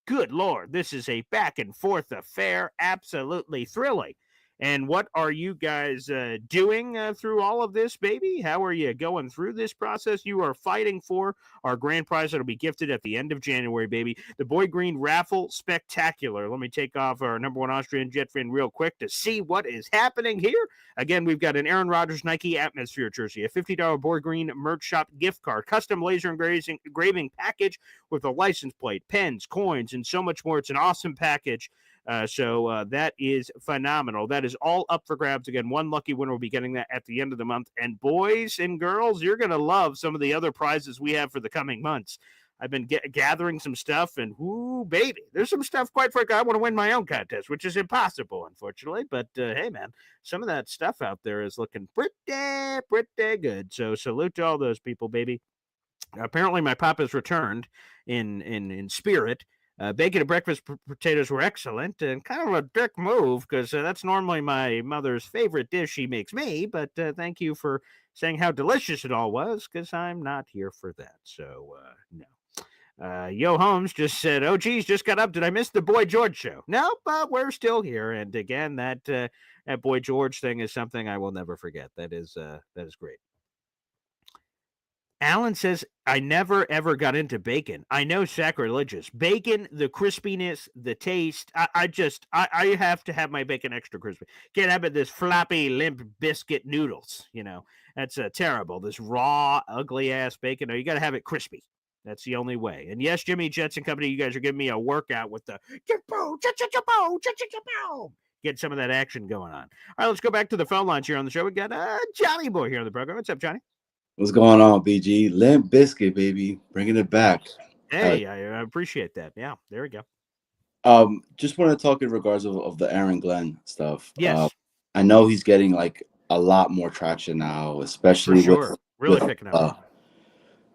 Good Lord, this is a back and forth affair. Absolutely thrilling. And what are you guys doing through all of this, baby? How are you going through this process? You are fighting for our grand prize that will be gifted at the end of January, baby. The Boy Green Raffle Spectacular. Let me take off our number one Austrian Jet fan real quick to see what is happening here. Again, we've got an Aaron Rodgers Nike Atmosphere jersey, a $50 Boy Green merch shop gift card, custom laser engraving package with a license plate, pens, coins, and so much more. It's an awesome package. So that is phenomenal. That is all up for grabs. Again, one lucky winner will be getting that at the end of the month. And boys and girls, you're going to love some of the other prizes we have for the coming months. I've been gathering some stuff, and whoo, baby, there's some stuff, quite frankly, I want to win my own contest, which is impossible, unfortunately. But, hey, man, some of that stuff out there is looking pretty good. So salute to all those people, baby. Apparently, my papa's returned in spirit. Bacon and breakfast potatoes were excellent and kind of a dick move because that's normally my mother's favorite dish she makes me. But thank you for saying how delicious it all was because I'm not here for that. So, no. Yo Holmes just said, oh, geez, just got up. Did I miss the Boy George show? No, but we're still here. And again, that Boy George thing is something I will never forget. That is great. Alan says, I never, ever got into bacon. I know, sacrilegious. Bacon, the crispiness, the taste. I have to have my bacon extra crispy. Can't have it this floppy, limp biscuit noodles. You know, that's terrible. This raw, ugly-ass bacon. No, you got to have it crispy. That's the only way. And yes, Jimmy Jetson Company, you guys are giving me a workout with the get some of that action going on. All right, let's go back to the phone lines here on the show. We got Johnny Boy here on the program. What's up, Johnny? What's going on, BG? Limp Biscuit, baby, bringing it back. Hey, I appreciate that. Yeah, there we go. Just want to talk in regards of the Aaron Glenn stuff. Yes, I know he's getting like a lot more traction now, especially picking up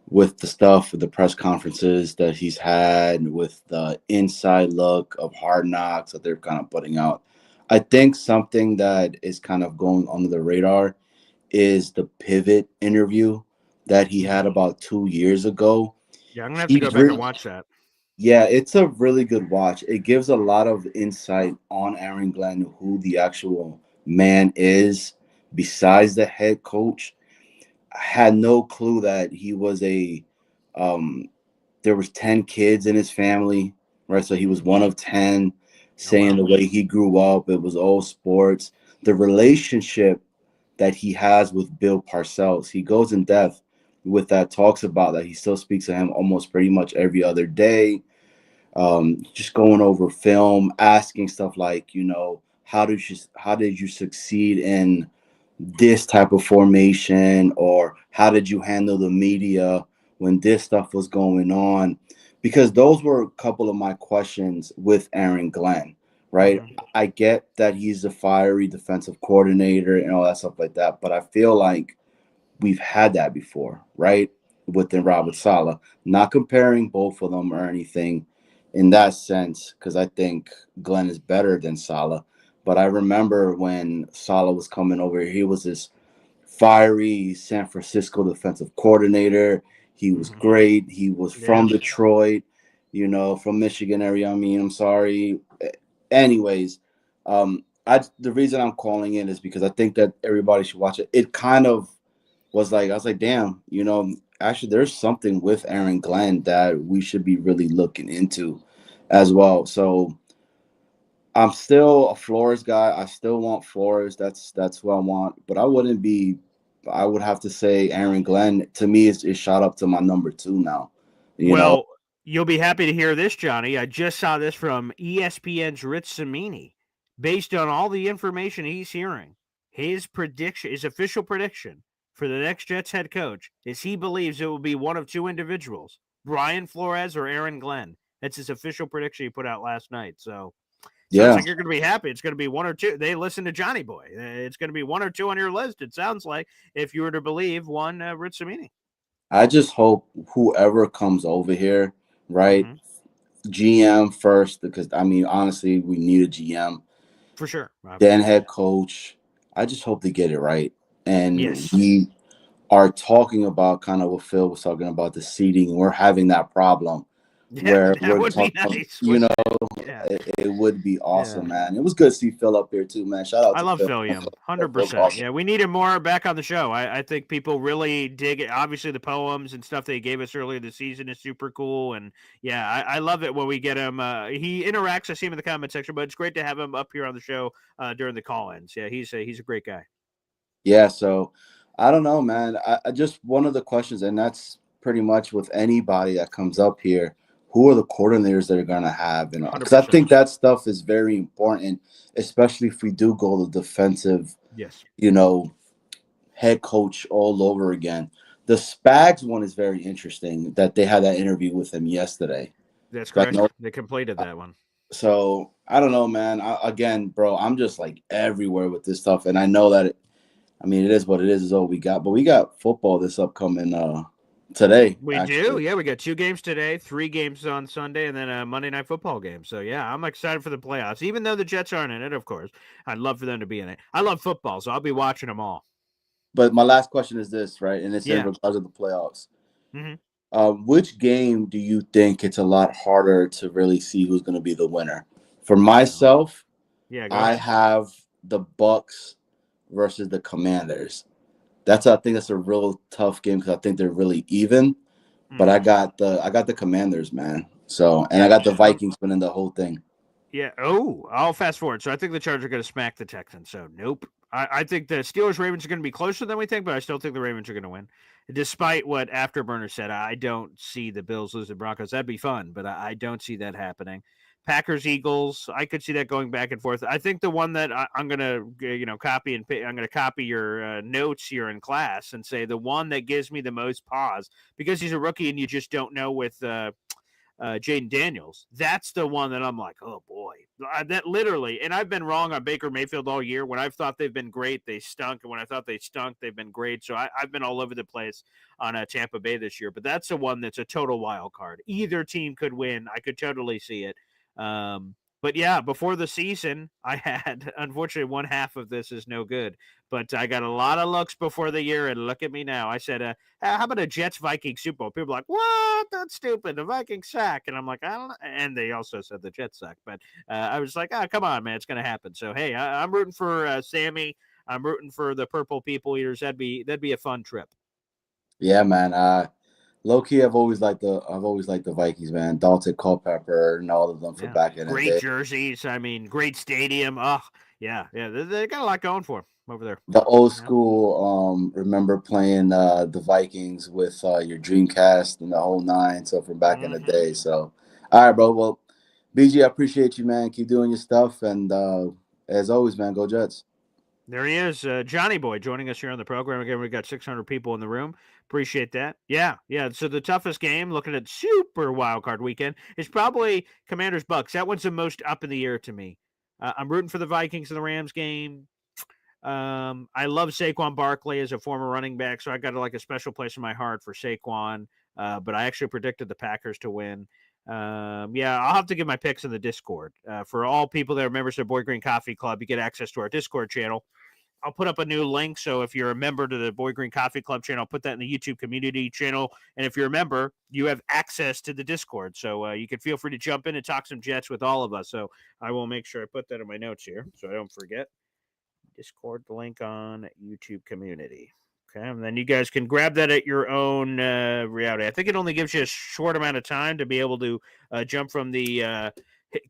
with the stuff with the press conferences that he's had, with the inside look of Hard Knocks that they're kind of putting out. I think something that is kind of going under the radar is the Pivot interview that he had about 2 years ago. Yeah, I'm gonna have to go back and watch that. Yeah, it's a really good watch. It gives a lot of insight on Aaron Glenn, who the actual man is besides the head coach. I had no clue that he was there was 10 kids in his family, right? So he was one of 10, saying the way he grew up, it was all sports. The relationship that he has with Bill Parcells, he goes in depth with that, talks about that he still speaks to him almost pretty much every other day, just going over film, asking stuff like, you know, how did you succeed in this type of formation, or how did you handle the media when this stuff was going on? Because those were a couple of my questions with Aaron Glenn. Right. Mm-hmm. I get that he's a fiery defensive coordinator and all that stuff like that, but I feel like we've had that before, right? Within Robert Saleh. Not comparing both of them or anything in that sense, because I think Glenn is better than Saleh. But I remember when Saleh was coming over here, he was this fiery San Francisco defensive coordinator. He was great. He was from Detroit, you know, from Michigan area. I mean, I'm sorry. Anyways, the reason I'm calling in is because I think that everybody should watch it. It kind of was like, I was like, damn, you know, actually there's something with Aaron Glenn that we should be really looking into as well. So I'm still a Flores guy. I still want Flores. That's who I want. But I would have to say Aaron Glenn, to me, is shot up to my number 2 now. You know? You'll be happy to hear this, Johnny. I just saw this from ESPN's Rich Cimini. Based on all the information he's hearing, his official prediction for the next Jets head coach is he believes it will be one of 2 individuals, Brian Flores or Aaron Glenn. That's his official prediction he put out last night. So So it's like you're going to be happy. It's going to be one or two. They listen to Johnny Boy. It's going to be one or two on your list. It sounds like, if you were to believe one Rich Cimini. I just hope whoever comes over here, right, GM first, because I mean, honestly, we need a GM for sure. Then head coach. I just hope they get it right. And yes, we are talking about kind of what Phil was talking about, the seating, and we're having that problem. Where that we're would talking, be nice. it would be awesome, man. It was good to see Phil up here too, man. Shout out I to love Phil. Phil Yum, 100%. Awesome. Yeah, we need him more back on the show. I think people really dig it. Obviously, the poems and stuff they gave us earlier this season is super cool. And yeah, I love it when we get him. He interacts. I see him in the comment section, but it's great to have him up here on the show during the call-ins. Yeah, he's a great guy. Yeah, so I don't know, man. I just one of the questions, and that's pretty much with anybody that comes up here. Who are the coordinators that are going to have? Because I think that stuff is very important, especially if we do go the defensive, head coach all over again. The Spags one is very interesting that they had that interview with him yesterday. That's correct. They completed that one. So I don't know, man. Again, bro, I'm just like everywhere with this stuff. And I know that, it is what it is all we got. But we got football this upcoming today. We do. Yeah, we got 2 games today, 3 games on Sunday, and then a Monday Night Football game. So, yeah, I'm excited for the playoffs. Even though the Jets aren't in it, of course. I'd love for them to be in it. I love football, so I'll be watching them all. But my last question is this, right? And it's in regards to the playoffs. Which game do you think it's a lot harder to really see who's going to be the winner? For myself, I have the Bucks versus the Commanders. I think that's a real tough game because I think they're really even. But I got the Commanders, man. So, and I got the Vikings winning the whole thing. Yeah. Oh, I'll fast forward. So I think the Chargers are going to smack the Texans. So nope. I think the Steelers-Ravens are going to be closer than we think, but I still think the Ravens are going to win. Despite what Afterburner said, I don't see the Bills lose the Broncos. That'd be fun, but I don't see that happening. Packers-Eagles, I could see that going back and forth. I think the one that I'm going to, copy and I'm going to copy your notes here in class and say the one that gives me the most pause because he's a rookie and you just don't know with Jaden Daniels. That's the one that I'm like, oh boy, that literally. And I've been wrong on Baker Mayfield all year. When I've thought they've been great, they stunk, and when I thought they stunk, they've been great. So I've been all over the place on Tampa Bay this year. But that's the one that's a total wild card. Either team could win. I could totally see it. But yeah, before the season, I had, unfortunately, one half of this is no good. But I got a lot of looks before the year, and look at me now. I said, how about a Jets-Vikings Super Bowl? People are like, what? That's stupid. The Vikings suck. And I'm like, I don't know. And they also said the Jets suck. But I was like, come on, man. It's going to happen. So, hey, I'm rooting for Sammy. I'm rooting for the Purple People Eaters. That'd be a fun trip. Yeah, man. Low key, I've always liked the Vikings, man. Dalton Culpepper and all of them for back in the day. Great jerseys. Great stadium. Oh, yeah. They got a lot going for them over there. The old school. Remember playing the Vikings with your Dreamcast and the whole 9. So from back in the day. So, all right, bro. Well, BG, I appreciate you, man. Keep doing your stuff, and as always, man, go Jets. There he is, Johnny Boy, joining us here on the program. Again, we got 600 people in the room. Appreciate that. Yeah. So the toughest game, looking at super wild card weekend, is probably Commanders Bucks. That one's the most up in the air to me. I'm rooting for the Vikings in the Rams game. I love Saquon Barkley as a former running back, so I got a special place in my heart for Saquon. But I actually predicted the Packers to win. I'll have to give my picks in the Discord. For all people that are members of the Boy Green Coffee Club, you get access to our Discord channel. I'll put up a new link, so if you're a member to the Boy Green Coffee Club channel, I'll put that in the YouTube community channel. And if you're a member, you have access to the Discord. So you can feel free to jump in and talk some Jets with all of us. So I will make sure I put that in my notes here so I don't forget. Discord link on YouTube community. Okay, and then you guys can grab that at your own reality. I think it only gives you a short amount of time to be able to jump from the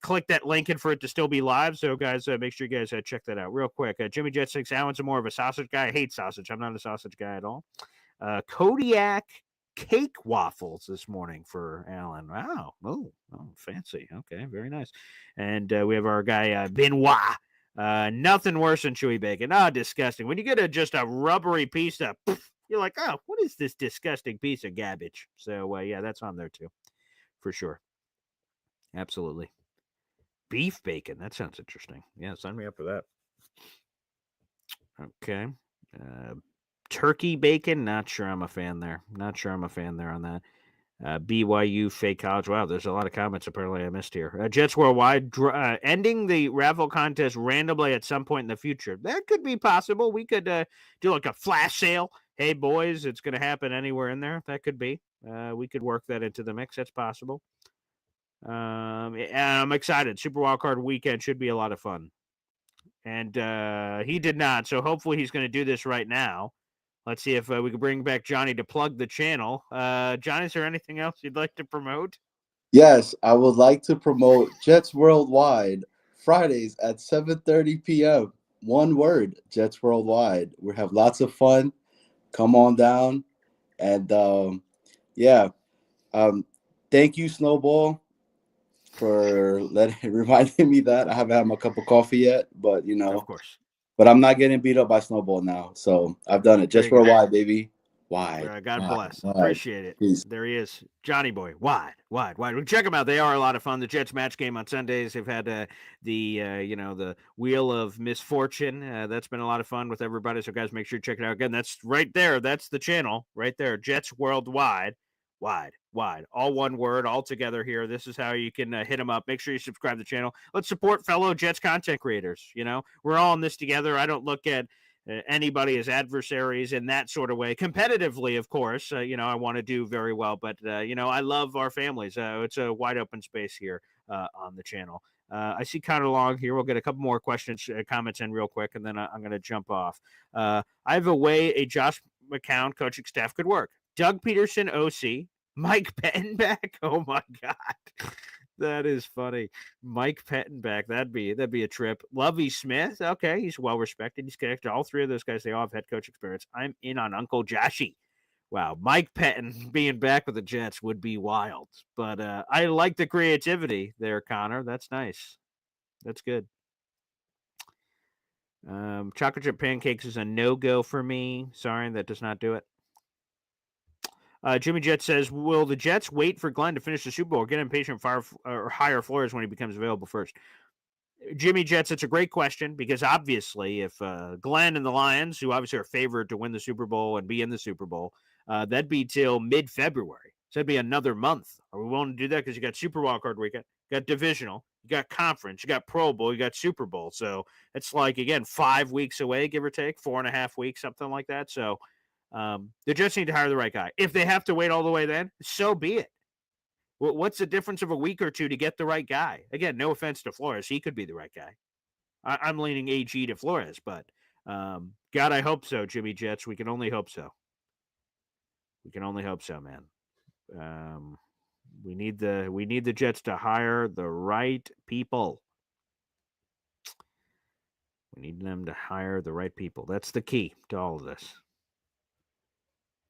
click that link in for it to still be live. So, guys, make sure you guys check that out real quick. Jimmy Jet thinks Alan's more of a sausage guy. I hate sausage. I'm not a sausage guy at all. Kodiak cake waffles this morning for Alan. Wow. Oh, fancy. Okay, very nice. And we have our guy, Benoit. Nothing worse than chewy bacon. Disgusting. When you get just a rubbery piece of, you're like, oh, what is this disgusting piece of garbage? So, that's on there too, for sure. Absolutely. beef bacon. That sounds interesting. Yeah, sign me up for that. Okay. Turkey bacon. Not sure I'm a fan there. On that. BYU fake college. Wow, there's a lot of comments apparently I missed here. Jets Worldwide ending the raffle contest randomly at some point in the future. That could be possible. We could do like a flash sale. Hey, boys, it's going to happen anywhere in there. That could be. We could work that into the mix. That's possible. And I'm excited. Super Wildcard Weekend should be a lot of fun. And he did not, so hopefully he's going to do this right now. Let's see if we can bring back Johnny to plug the channel. Johnny, is there anything else you'd like to promote? Yes, I would like to promote Jets Worldwide Fridays at 7:30 p.m. One word, Jets Worldwide. We have lots of fun. Come on down. And thank you, Snowball, for reminding me that. I haven't had my cup of coffee yet, but Of course. But I'm not getting beat up by Snowball now. So I've done it. Just Worldwide, baby. Wide. God bless. Wide. Appreciate it. Peace. There he is. Johnny Boy. Wide. Check them out. They are a lot of fun. The Jets match game on Sundays. They've had the Wheel of Misfortune. That's been a lot of fun with everybody. So guys, make sure you check it out. Again, that's right there. That's the channel right there. Jets Worldwide. Wide. All one word, all together here. This is how you can hit them up. Make sure you subscribe to the channel. Let's support fellow Jets content creators. We're all in this together. I don't look at anybody as adversaries in that sort of way. Competitively, of course, I want to do very well, but I love our families. It's a wide open space here on the channel. I see Connor Long here. We'll get a couple more questions, comments in real quick, and then I'm going to jump off. I have a way a Josh McCown coaching staff could work. Doug Peterson, OC. Mike Pettenbeck. Oh my God. That is funny. Mike Pettenbeck. That'd be a trip. Lovie Smith. Okay. He's well respected. He's connected. All three of those guys, they all have head coach experience. I'm in on Uncle Joshy. Wow. Mike Petten being back with the Jets would be wild. But I like the creativity there, Connor. That's nice. That's good. Chocolate chip pancakes is a no-go for me. Sorry, that does not do it. Jimmy Jet says, will the Jets wait for Glenn to finish the Super Bowl or get impatient or hire Flores when he becomes available first? Jimmy Jets, it's a great question because obviously if Glenn and the Lions, who obviously are favored to win the Super Bowl and be in the Super Bowl, that'd be till mid-February. So that'd be another month. Are we willing to do that? Because you got Super Wildcard Weekend, you got Divisional, you got Conference, you got Pro Bowl, you got Super Bowl. So it's like, again, 5 weeks away, give or take, 4.5 weeks, something like that. So the Jets need to hire the right guy. If they have to wait all the way then, so be it. What's the difference of a week or two to get the right guy? Again, no offense to Flores. He could be the right guy. I'm leaning AG to Flores, but God, I hope so, Jimmy Jets. We can only hope so. Man. We need the Jets to hire the right people. We need them to hire the right people. That's the key to all of this.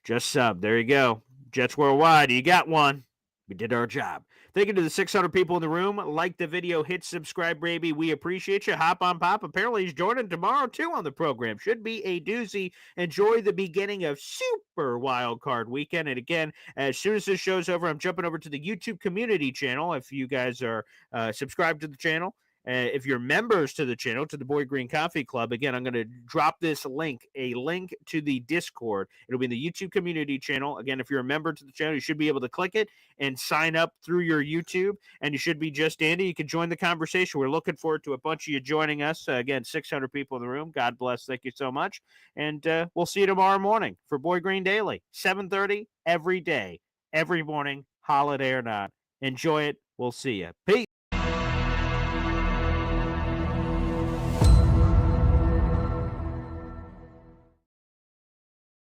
Just sub. There you go. Jets Worldwide. You got one. We did our job. Thank you to the 600 people in the room. Like the video. Hit subscribe, baby. We appreciate you. Hop on Pop. Apparently, he's joining tomorrow, too, on the program. Should be a doozy. Enjoy the beginning of Super Wildcard Weekend. And again, as soon as this show's over, I'm jumping over to the YouTube community channel. If you guys are subscribed to the channel, if you're members to the channel, to the Boy Green Coffee Club, again, I'm going to drop this link, a link to the Discord. It'll be in the YouTube community channel. Again, if you're a member to the channel, you should be able to click it and sign up through your YouTube, and you should be just Andy. You can join the conversation. We're looking forward to a bunch of you joining us. Again, 600 people in the room. God bless. Thank you so much. And we'll see you tomorrow morning for Boy Green Daily, 7:30 every day, every morning, holiday or not. Enjoy it. We'll see you. Peace.